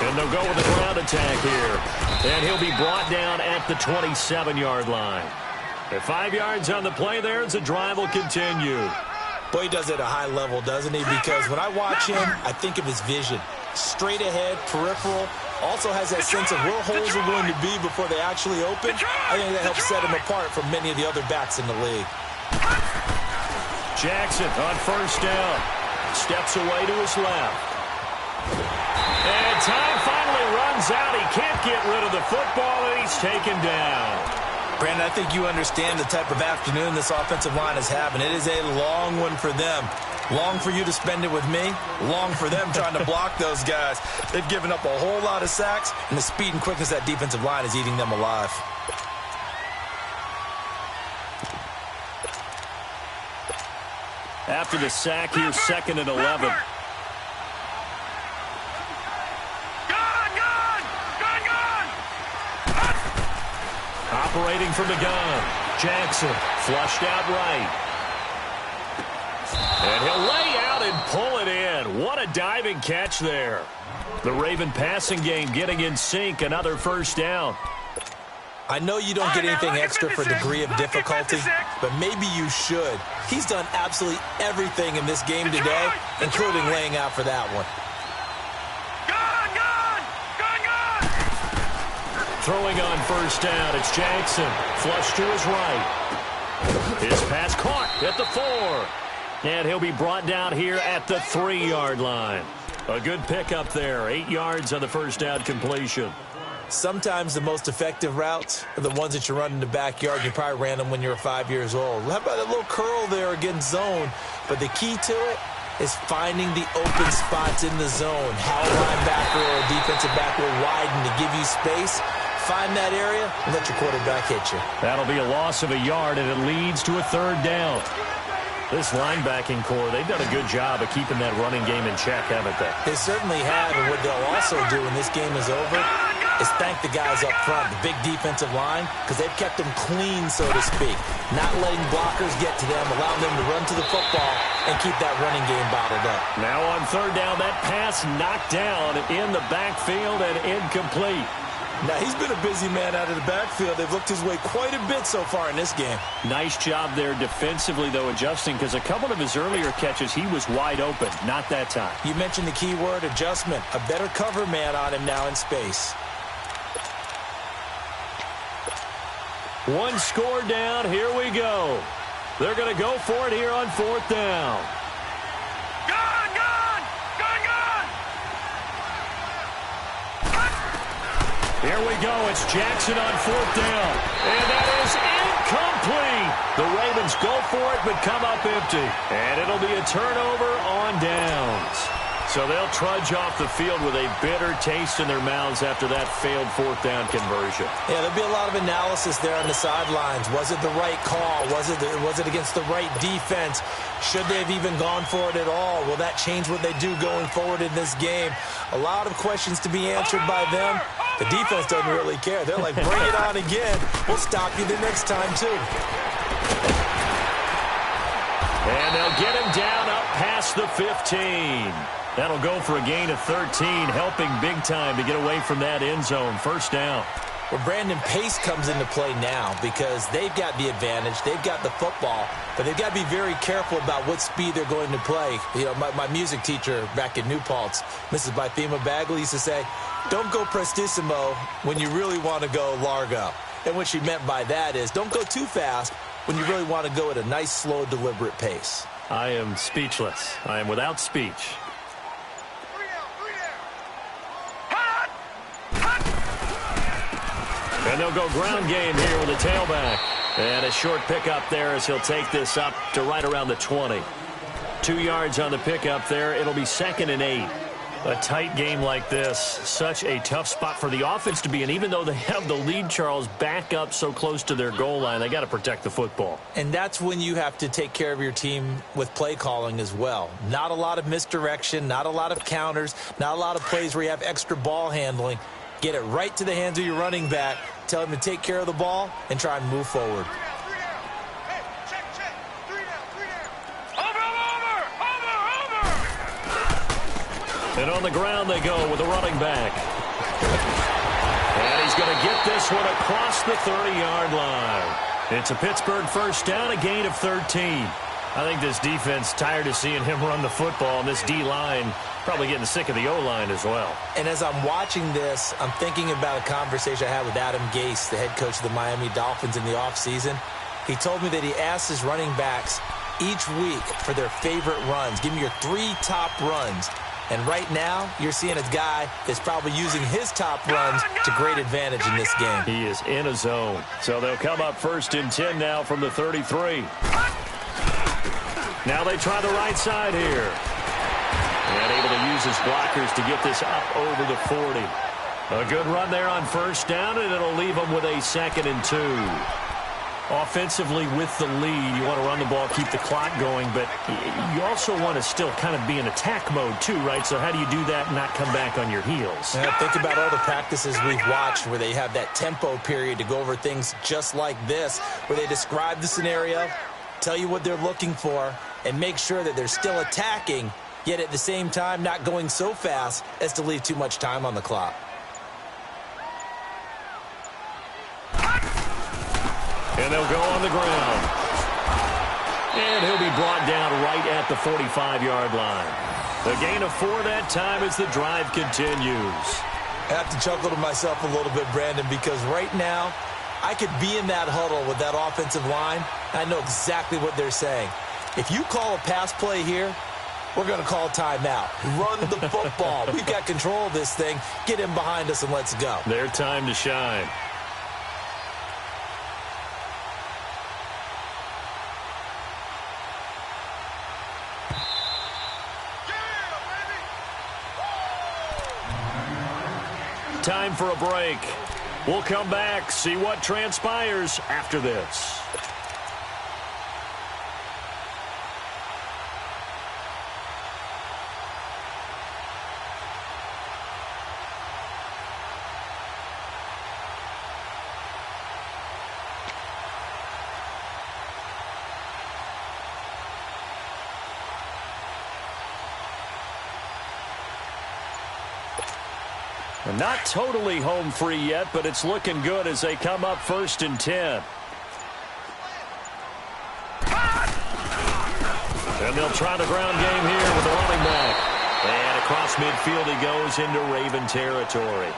And they'll go with a ground attack here. And he'll be brought down at the 27-yard line. At 5 yards on the play there, the drive will continue. Boy, he does it at a high level, doesn't he? Because when I watch him, I think of his vision. Straight ahead, peripheral. Also has that sense of where holes are going to be before they actually open. I think that helps set him apart from many of the other backs in the league. Jackson on 1st down. Steps away to his left. And time finally runs out. He can't get rid of the football, and he's taken down. Brandon, I think you understand the type of afternoon this offensive line is having. It is a long one for them. Long for you to spend it with me. Long for them trying to block those guys. They've given up a whole lot of sacks, and the speed and quickness of that defensive line is eating them alive. After the sack, here's 2nd and 11. Operating from the gun. Jackson flushed out right. And he'll lay out and pull it in. What a diving catch there. The Raven passing game getting in sync. Another 1st down. I know you don't get anything extra for degree of difficulty, but maybe you should. He's done absolutely everything in this game today, including laying out for that one. Throwing on 1st down, it's Jackson. Flush to his right. His pass caught at the 4. And he'll be brought down here at the 3-yard line. A good pickup there. 8 yards on the 1st down completion. Sometimes the most effective routes are the ones that you run in the backyard. You probably ran them when you were 5 years old. How about that little curl there against zone? But the key to it is finding the open spots in the zone. How a linebacker or a defensive back will widen to give you space. Find that area and let your quarterback hit you. That'll be a loss of a yard, and it leads to a 3rd down. This linebacking core, they've done a good job of keeping that running game in check, haven't they? They certainly have, and what they'll also do when this game is over is thank the guys up front, the big defensive line, because they've kept them clean, so to speak. Not letting blockers get to them, allowing them to run to the football and keep that running game bottled up. Now on 3rd down, that pass knocked down in the backfield and incomplete. Now, he's been a busy man out of the backfield. They've looked his way quite a bit so far in this game. Nice job there defensively, though, adjusting, because a couple of his earlier catches, he was wide open. Not that time. You mentioned the key word, adjustment. A better cover man on him now in space. 1 score down. Here we go. They're going to go for it here on 4th down. Here we go. It's Jackson on 4th down. And that is incomplete. The Ravens go for it, but come up empty. And it'll be a turnover on downs. So they'll trudge off the field with a bitter taste in their mouths after that failed 4th down conversion. Yeah, there'll be a lot of analysis there on the sidelines. Was it the right call? Was it against the right defense? Should they have even gone for it at all? Will that change what they do going forward in this game? A lot of questions to be answered by them. The defense doesn't really care. They're like, bring it on again. We'll stop you the next time, too. And they'll get him down up past the 15. That'll go for a gain of 13, helping big time to get away from that end zone. 1st down. Well, Brandon, pace comes into play now because they've got the advantage. They've got the football, but they've got to be very careful about what speed they're going to play. You know, my music teacher back in New Paltz, Mrs. Bythema Bagley, used to say, don't go prestissimo when you really want to go largo. And what she meant by that is don't go too fast when you really want to go at a nice, slow, deliberate pace. I am speechless. I am without speech. And they'll go ground game here with a tailback. And a short pickup there as he'll take this up to right around the 20. 2 yards on the pickup there. It'll be 2nd and 8. A tight game like this, such a tough spot for the offense to be in. Even though they have the lead, Charles, back up so close to their goal line, they got to protect the football. And that's when you have to take care of your team with play calling as well. Not a lot of misdirection, not a lot of counters, not a lot of plays where you have extra ball handling. Get it right to the hands of your running back, tell him to take care of the ball, and try and move forward. And on the ground they go with the running back. And he's going to get this one across the 30-yard line. It's a Pittsburgh 1st down, a gain of 13. I think this defense tired of seeing him run the football, and this D-line probably getting sick of the O-line as well. And as I'm watching this, I'm thinking about a conversation I had with Adam Gase, the head coach of the Miami Dolphins in the offseason. He told me that he asked his running backs each week for their favorite runs. Give me your 3 top runs. And right now, you're seeing a guy that's probably using his top runs to great advantage in this game. He is in a zone. So they'll come up 1st and 10 now from the 33. Now they try the right side here. And able to use his blockers to get this up over the 40. A good run there on 1st down, and it'll leave them with a 2nd and 2. Offensively with the lead, you want to run the ball, keep the clock going, but you also want to still kind of be in attack mode too, right? So how do you do that and not come back on your heels? Yeah, think about all the practices we've watched where they have that tempo period to go over things just like this, where they describe the scenario, tell you what they're looking for, and make sure that they're still attacking, yet at the same time not going so fast as to leave too much time on the clock. And they'll go on the ground. And he'll be brought down right at the 45-yard line. The gain of 4 that time as the drive continues. I have to chuckle to myself a little bit, Brandon, because right now I could be in that huddle with that offensive line. I know exactly what they're saying. If you call a pass play here, we're going to call timeout. Run the football. We've got control of this thing. Get him behind us and let's go. Their time to shine. Time for a break. We'll come back, see what transpires after this. Not totally home free yet, but it's looking good as they come up 1st and 10. And they'll try the ground game here with the running back. And across midfield he goes into Raven territory.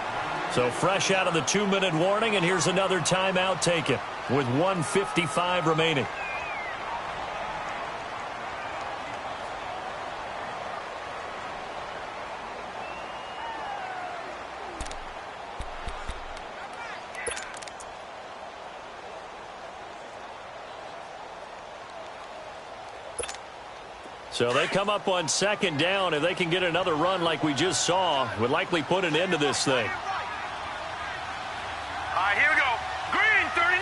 So fresh out of the 2-minute warning, and here's another timeout taken with 1:55 remaining. So they come up on 2nd down. If they can get another run like we just saw, would likely put an end to this thing. All right, here we go. Green 39.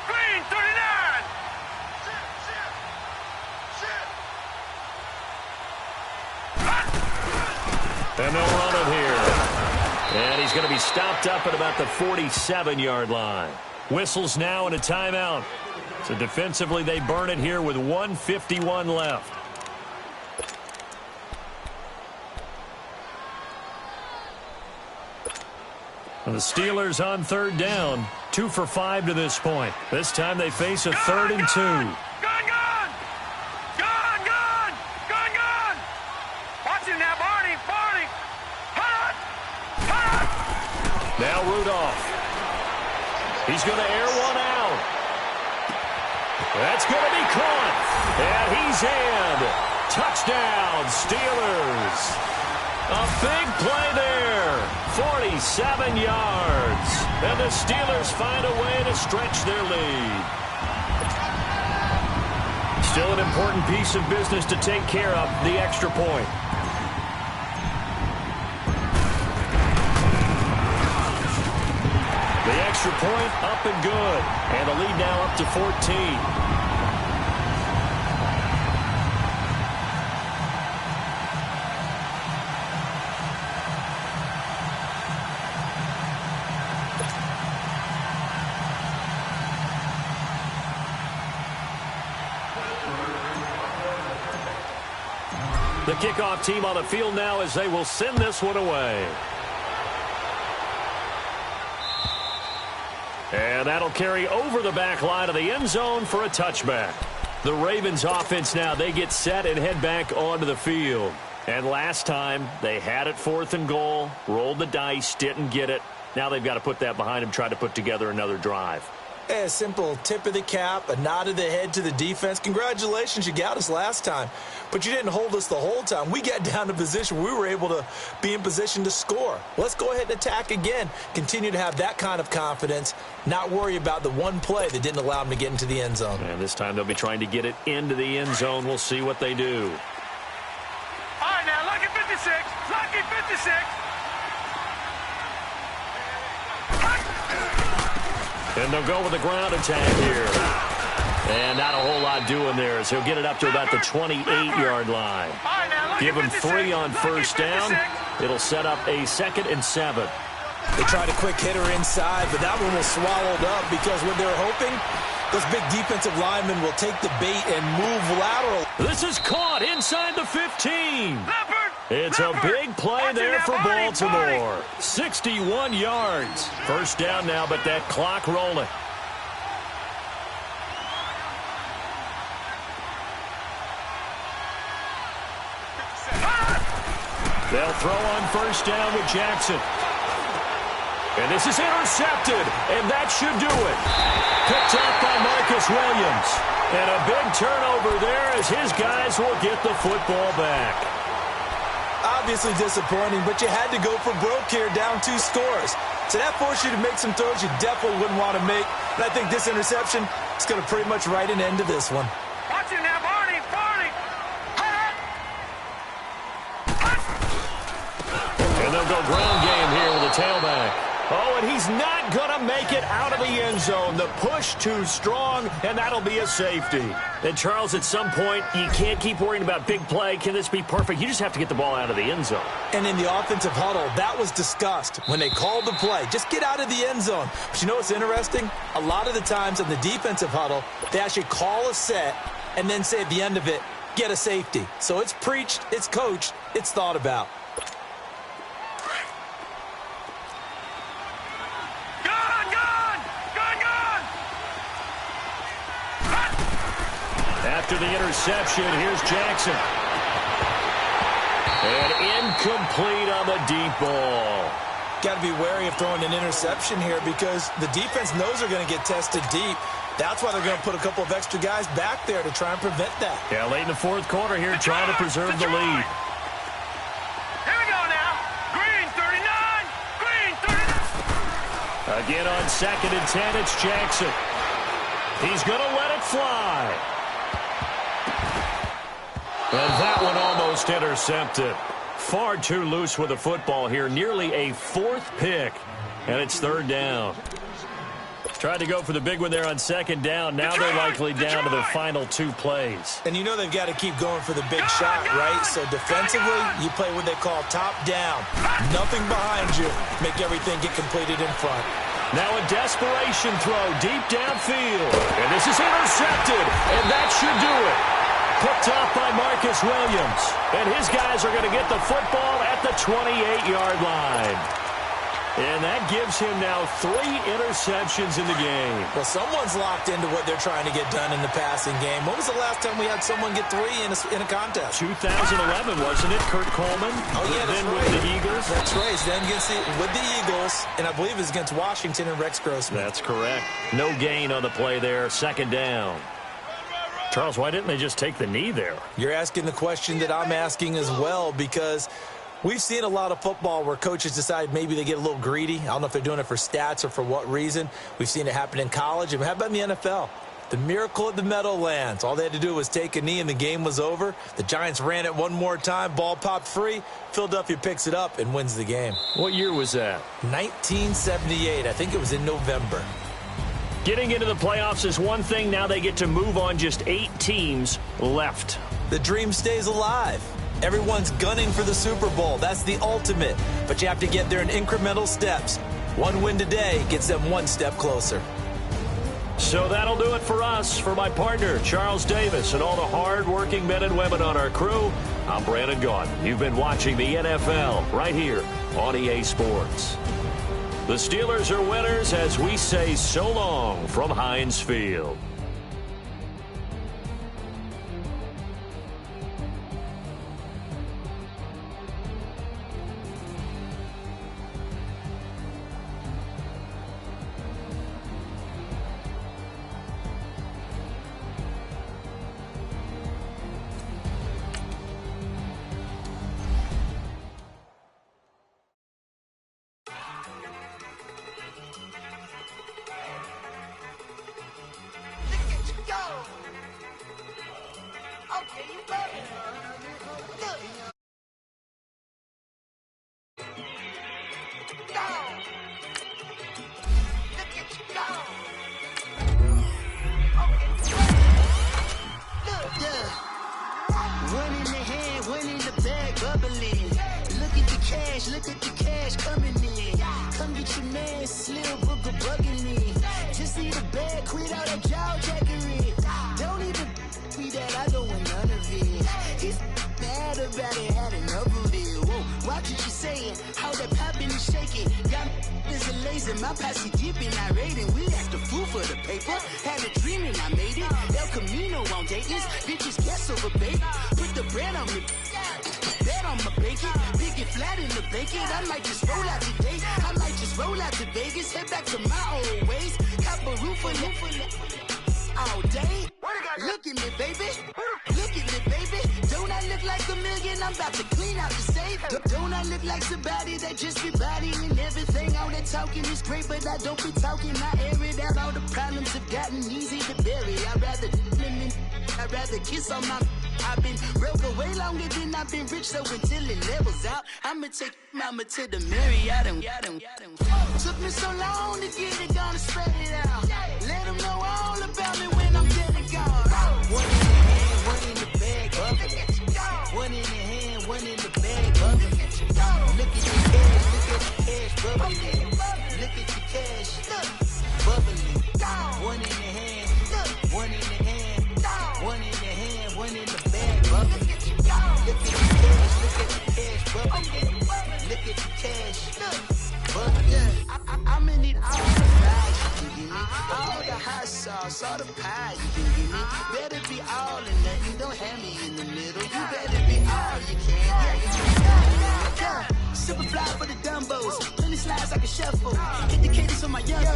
Green 39. And they'll run it here. And he's going to be stopped up at about the 47-yard line. Whistles now and a timeout. So defensively they burn it here with 1:51 left. And the Steelers on 3rd down, 2 for 5 to this point. This time they face a 3rd and 2. Gun! Watch him now, Barney! Hut! Now Rudolph. He's going to air one out. That's going to be caught. And he's in. Touchdown, Steelers. A big play there. 47 yards. And the Steelers find a way to stretch their lead. Still an important piece of business to take care of, the extra point. The extra point up and good. And the lead now up to 14. The kickoff team on the field now as they will send this one away. And that'll carry over the back line of the end zone for a touchback. The Ravens offense now, they get set and head back onto the field. And last time, they had it 4th and goal, rolled the dice, didn't get it. Now they've got to put that behind them, try to put together another drive. A simple tip of the cap, a nod of the head to the defense. Congratulations, you got us last time. But you didn't hold us the whole time. We got down to position where we were able to be in position to score. Let's go ahead and attack again. Continue to have that kind of confidence, not worry about the one play that didn't allow them to get into the end zone. And this time they'll be trying to get it into the end zone. We'll see what they do. All right, now, lucky 56. Lucky 56. And they'll go with the ground attack here. And not a whole lot doing there as he'll get it up to about the 28-yard line. Give him 3 on 1st down. It'll set up a 2nd and 7. They tried a quick hitter inside, but that one was swallowed up because what they're hoping, those big defensive linemen will take the bait and move lateral. This is caught inside the 15. It's a big play there for Baltimore. 61 yards. 1st down now, but that clock rolling. They'll throw on 1st down with Jackson. And this is intercepted, and that should do it. Picked up by Marcus Williams. And a big turnover there as his guys will get the football back. Obviously disappointing, but you had to go for broke here, down 2 scores. So that forced you to make some throws you definitely wouldn't want to make. And I think this interception is going to pretty much write an end to this one. Watch it now, Barney. And they'll go ground game here with a tailback. Oh, and he's not going to make it out of the end zone. The push too strong, and that'll be a safety. And, Charles, at some point, you can't keep worrying about big play. Can this be perfect? You just have to get the ball out of the end zone. And in the offensive huddle, that was discussed when they called the play. Just get out of the end zone. But you know what's interesting? A lot of the times in the defensive huddle, they actually call a set and then say at the end of it, get a safety. So it's preached, it's coached, it's thought about. After the interception, here's Jackson. And incomplete on the deep ball. Got to be wary of throwing an interception here because the defense knows they're going to get tested deep. That's why they're going to put a couple of extra guys back there to try and prevent that. Yeah, late in the fourth quarter here, trying to preserve the lead. Here we go now. Green 39. Green 39. Again on 2nd and 10, it's Jackson. He's going to let it fly. And that one almost intercepted. Far too loose with the football here. Nearly a 4th pick. And it's 3rd down. Tried to go for the big one there on 2nd down. Now they're likely down to their final 2 plays. And you know they've got to keep going for the big shot, right? So defensively, you play what they call top down. Nothing behind you. Make everything get completed in front. Now a desperation throw deep downfield. And this is intercepted. And that should do it. Picked off by Marcus Williams. And his guys are going to get the football at the 28-yard line. And that gives him now 3 interceptions in the game. Well, someone's locked into what they're trying to get done in the passing game. When was the last time we had someone get 3 in a contest? 2011, wasn't it? Kurt Coleman? Oh, yeah, that's then right. With the Eagles? That's right. Then with the Eagles, and I believe it's against Washington and Rex Grossman. That's correct. No gain on the play there. 2nd down. Charles, why didn't they just take the knee there? You're asking the question that I'm asking as well, because we've seen a lot of football where coaches decide maybe they get a little greedy. I don't know if they're doing it for stats or for what reason. We've seen it happen in college. And how about in the NFL? The miracle at the Meadowlands. All they had to do was take a knee and the game was over. The Giants ran it one more time. Ball popped free. Philadelphia picks it up and wins the game. What year was that? 1978. I think it was in November. Getting into the playoffs is one thing. Now they get to move on. Just 8 teams left. The dream stays alive. Everyone's gunning for the Super Bowl. That's the ultimate. But you have to get there in incremental steps. One win today gets them 1 step closer. So that'll do it for us. For my partner, Charles Davis, and all the hard-working men and women on our crew, I'm Brandon Gaudin. You've been watching the NFL right here on EA Sports. The Steelers are winners as we say so long from Heinz Field. I'd rather kiss on my. I've been broke away long. longer than I've been rich, so until it levels out, I'ma take mama to the Marriott and took me so long to get it, gonna spread it out. Let them know all about me when I'm dead and gone. One in the hand, one in the bag, bubbling. One in the hand, one in the bag, bubbling. Look at the cash, bubbling. Look at the cash, bubbling. One in the hand, one in the hand, one in the hand, one in the bag, bubbling. Look at the cash, bubbling. Look at the cash, bubbling. I'm in it all the fries you can give me, all the hot sauce, all the pie you can give me. Better be all or nothing, don't have me in the middle. You better be all you can. Yeah. Super fly for the dumbos, plenty slides I can shuffle. Hit the cadence on my young. I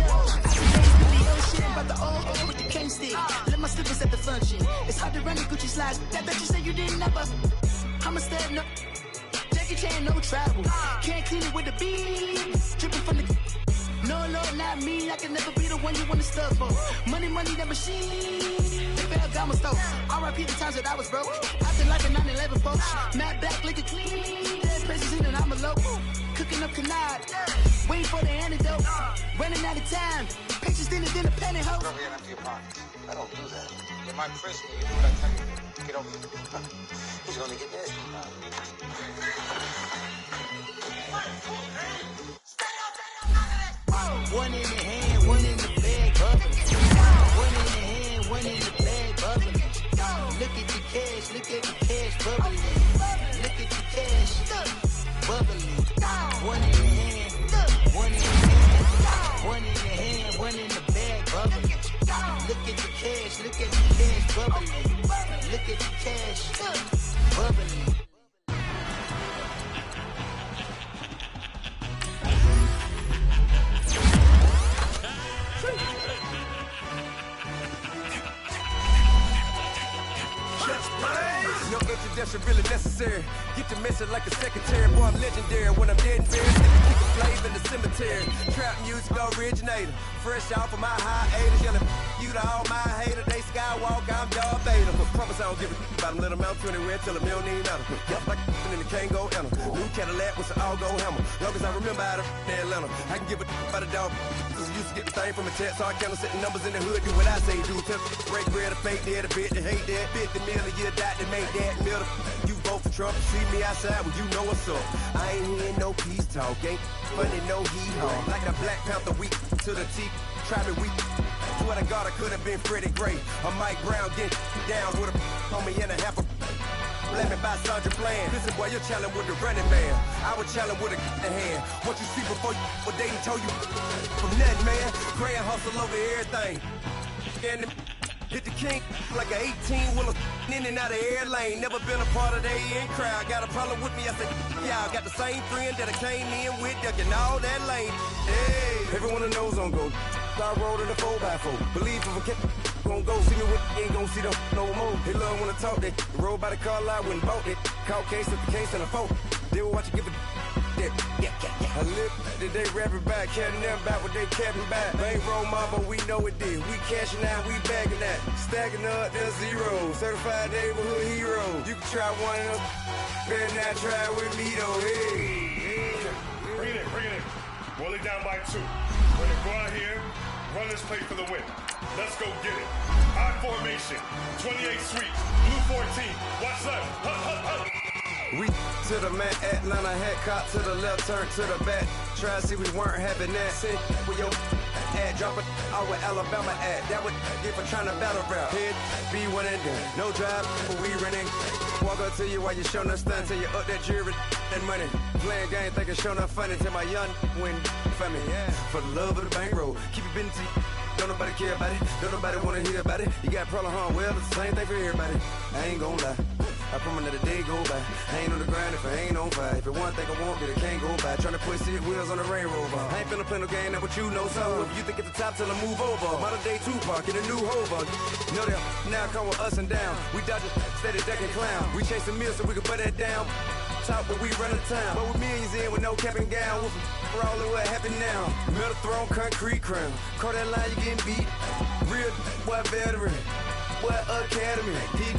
see games with the old shit, about the old with the cane stick. Let my slippers at the function. It's hard to run the Gucci slides. That bet you say you didn't never. I'm a stab no. Jackie Chan, no travel. Can't clean it with the beat. Dripping from the. No, not me. I can never be the one you want to stuff for. Money, that machine. They fell down my stove. R.I.P. the times that I was broke. I've been like a 9/11 folks. Matt back, liquor clean. Dead president, and I'm a local. Cooking up canard. Waiting for the antidote. Running out of time. Pictures dinner, penny hoe. Over here empty your pocket. I don't do that. You might press me. You do what I tell you. Get over here. He's gonna get nasty. One in the hand, one in the bag, bubbling. One in the hand, one in the bag, bubbling. Look at the cash, bubbling. Look at the cash, bubbling. One in the hand, one in the hand, one in the hand, one in the bag, bubbling. Look at the cash, bubbling. Look at the cash, bubbling. No introduction really necessary. Get the message like a secretary. Boy, I'm legendary. When I'm dead and buried, nigga kick a flave in the cemetery. Trap music originator. Fresh off of my hiatus. Yelling you to all my haters. They skywalk, I'm Darth Vader. Promise I don't give a about them. Let them out anywhere till a million need matter. Yep, like and the can't go enter. New Cadillac with an all-go hammer. Long as I remember out of Atlanta, I can give a about a dog. Cause I used to get the thing from a text. So I count setting numbers in the hood. Do what I say do. Tell break bread or fake dead a bit. They hate that. 50 million a year dot to make that middle. You vote for Trump, see me outside, well, you know what's up. I ain't hearing no peace talk, ain't funny, no hee-haw. Like the Black Panther, weak to the teeth, try me weak. Swear to God, I could have been Freddie Gray. Or Mike Brown, get down with a on me and a half a let me buy Sandra Bland. Listen, boy, you're challenged with the running man. I was challenged with a hand. What you see before you, what they told you from nothing, man. Grand hustle over everything. And hit the king like an 18-wheeler in and out of air lane. Never been a part of the in crowd. Got a problem with me, I said, y'all got the same friend that I came in with, ducking all that lane. Hey, everyone that knows on go. I rolled in a 4x4. Believe if I kept gon' go see me with ain't gon' see them no more. They love when I talk, they roll by the car lot when bought it. Caught case at the case and a phone. They will watch you give a that. I live today rapping back, carrying them back what they capping back. Bankroll mama, we know it did. We cashing out, we bagging that. Stacking up, there's zero. Certified neighborhood hero. You can try one of them, better not try with me though. Hey. Bring it in. Roll it down by 2. We're gonna go out here, run this play for the win. Let's go get it. I formation, 28 sweep, blue 14. Watch left. Hup. We to the man, Atlanta hat caught to the left, turn to the back. Try to see we weren't having that. Sit with your ad, drop it out with Alabama ad. That would get for trying to battle rap. Head, be one and done. No drive, but we running. Walk up to you while you showing us stun till you up that jury and money. Playing game, thinking showing up funny till my young win for me. Yeah. For the love of the bankroll, keep it busy. Don't nobody care about it. Don't nobody wanna hear about it. You got problem, huh? Well, it's the same thing for everybody. I ain't gon' lie. I promise that a day go by. I ain't on the grind if I ain't on fire. If it one thing I want, then it can't go by. Tryna put 6 wheels on the Range Rover. I ain't finna play no game, that what you know. So if you think it's the top, tell them move over. Modern day Tupac in a new Hova. Know that now come with us and down. We dodge a steady deck and clown. We chase a meal so we can put that down. Talk, but we run the town. But with millions in with no cap and gown. We're all in what happened now. Metal throne, concrete crown. Call that line, you getting beat. Real boy veteran. Boy academy. He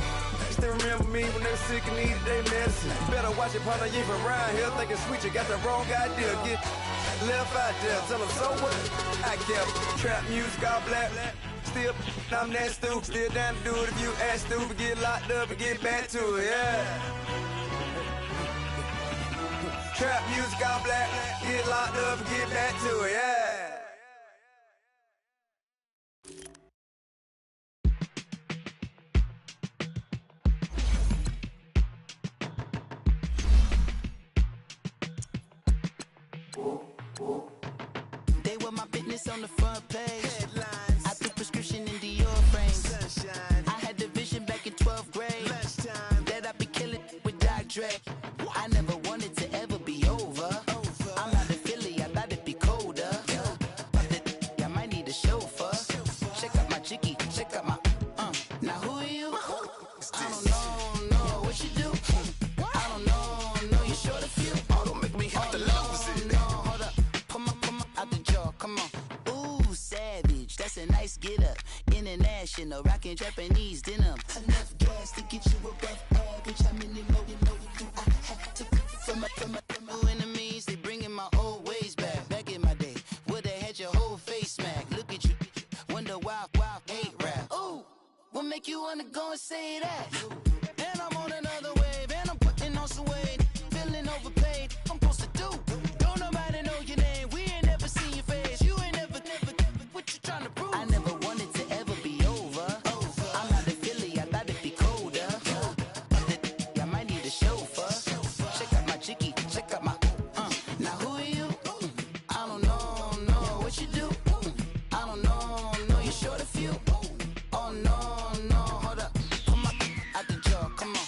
still remember me when they were sick and needed their medicine. Better watch it, partner, you from around here thinking sweet, you got the wrong idea. Get left out there, tell them so what? I kept trap music all black. Still, I'm that stupid, still down to do it if you ask stupid. Get locked up and get back to it, yeah. Trap music all black, get locked up and get back to it, yeah. They were my business on the front page. Headlines. I threw prescription in Dior frames. Sunshine. I had the vision back in 12th grade. Lunchtime. That I'd be killing with Dr. Dre. I never wanted to ever be over. I'm out of Philly, I thought it'd be colder. I might need a chauffeur. Check out my chicky, check out my Now who are you? I don't know what you do. I don't know you short a few. Oh, don't make me have to lose it. Hold up, pull my out the jaw, come on. Ooh, savage, that's a nice get up. International, rockin' Japanese denim. Enough gas to get you above average. How many more you know do I have to from my enemies? They bringing my old ways back. Back in my day, would've had your whole face smacked. Look at you, wonder why hate rap. Ooh, what make you wanna go and say that? And I'm on another wave, and I'm putting on some weight. Feeling overpaid, I'm supposed to do. Don't nobody know your name, we ain't never seen your face. You ain't never, what you trying to prove? I never wanted to ever be over. I'm out of Philly, I thought it'd be colder. I might need a chauffeur. Check out my chicky, check out my Now who are you? I don't know what you do. I don't know you short a few. Oh no, hold up, come on, out the jaw, come on.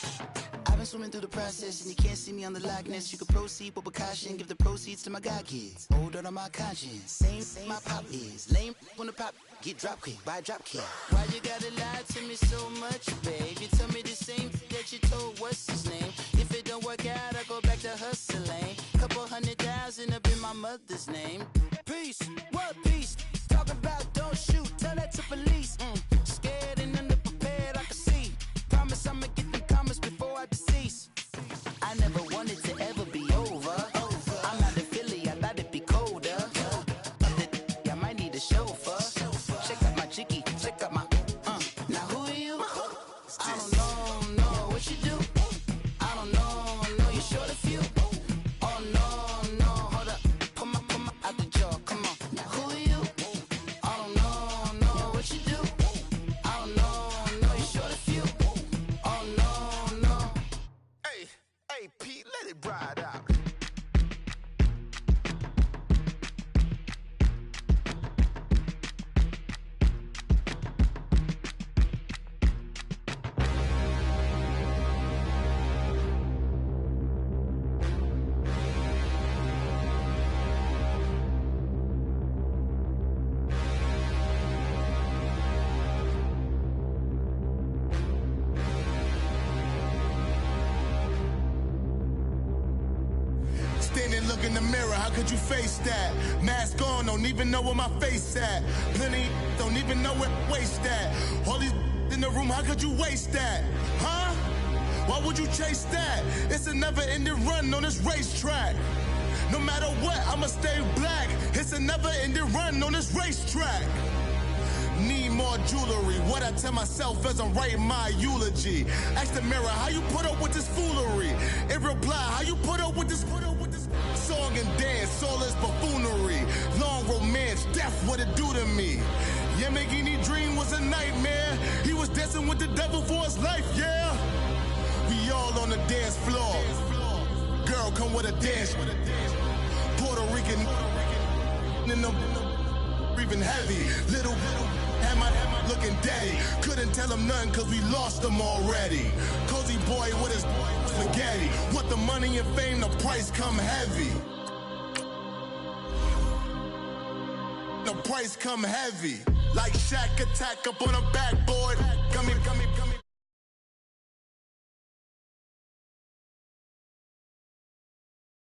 I've been swimming through the process and you can't see me on the Loch Ness. You can proceed with caution, give the proceeds to my god kids. Hold on my conscience, same my pop is. Lame when the pop get drop kick by drop kick. Why you gotta lie to me so much, babe? You tell me the same that you told what's his name. If it don't work out, I go back to hustling. Couple 100,000 up in my mother's name. Peace, what peace? Talk about don't shoot, tell that to police. Scared and underprepared, I can see. Promise I'ma get them comments before I decease. I never wanted to ever be over. I'm out of Philly, I thought it'd be colder. I might need a chauffeur. Check out my chicky, check out my Now who are you? I don't know what you do. I don't know you short a few. Oh no, hold up, pull my out the jaw, come on. Now who are you? I don't know what you do. I don't know you short a few. Oh no. Hey, Pete, let it ride out. Standing, look in the mirror, how could you face that? Mask on, don't even know where my face at. Plenty, don't even know where waste at. All these in the room, how could you waste that? Huh? Why would you chase that? It's a never-ending run on this racetrack. No matter what, I'ma stay black. It's a never-ending run on this racetrack. Need more jewelry, what I tell myself as I'm writing my eulogy. Ask the mirror, how you put up with this foolery? In reply, how you put up with this song and dance, all this buffoonery. Long romance, death, what it do to me? Yamagini dream was a nightmare. He was dancing with the devil for his life, yeah. We all on the dance floor. Girl, come with a dance. Puerto Rican in them breathing heavy. Little am I looking daddy. Couldn't tell him nothing cause we lost him already. Cozy boy with his spaghetti. What the money and fame, the price come heavy. The price come heavy. Like Shaq attack up on a backboard. Gummy.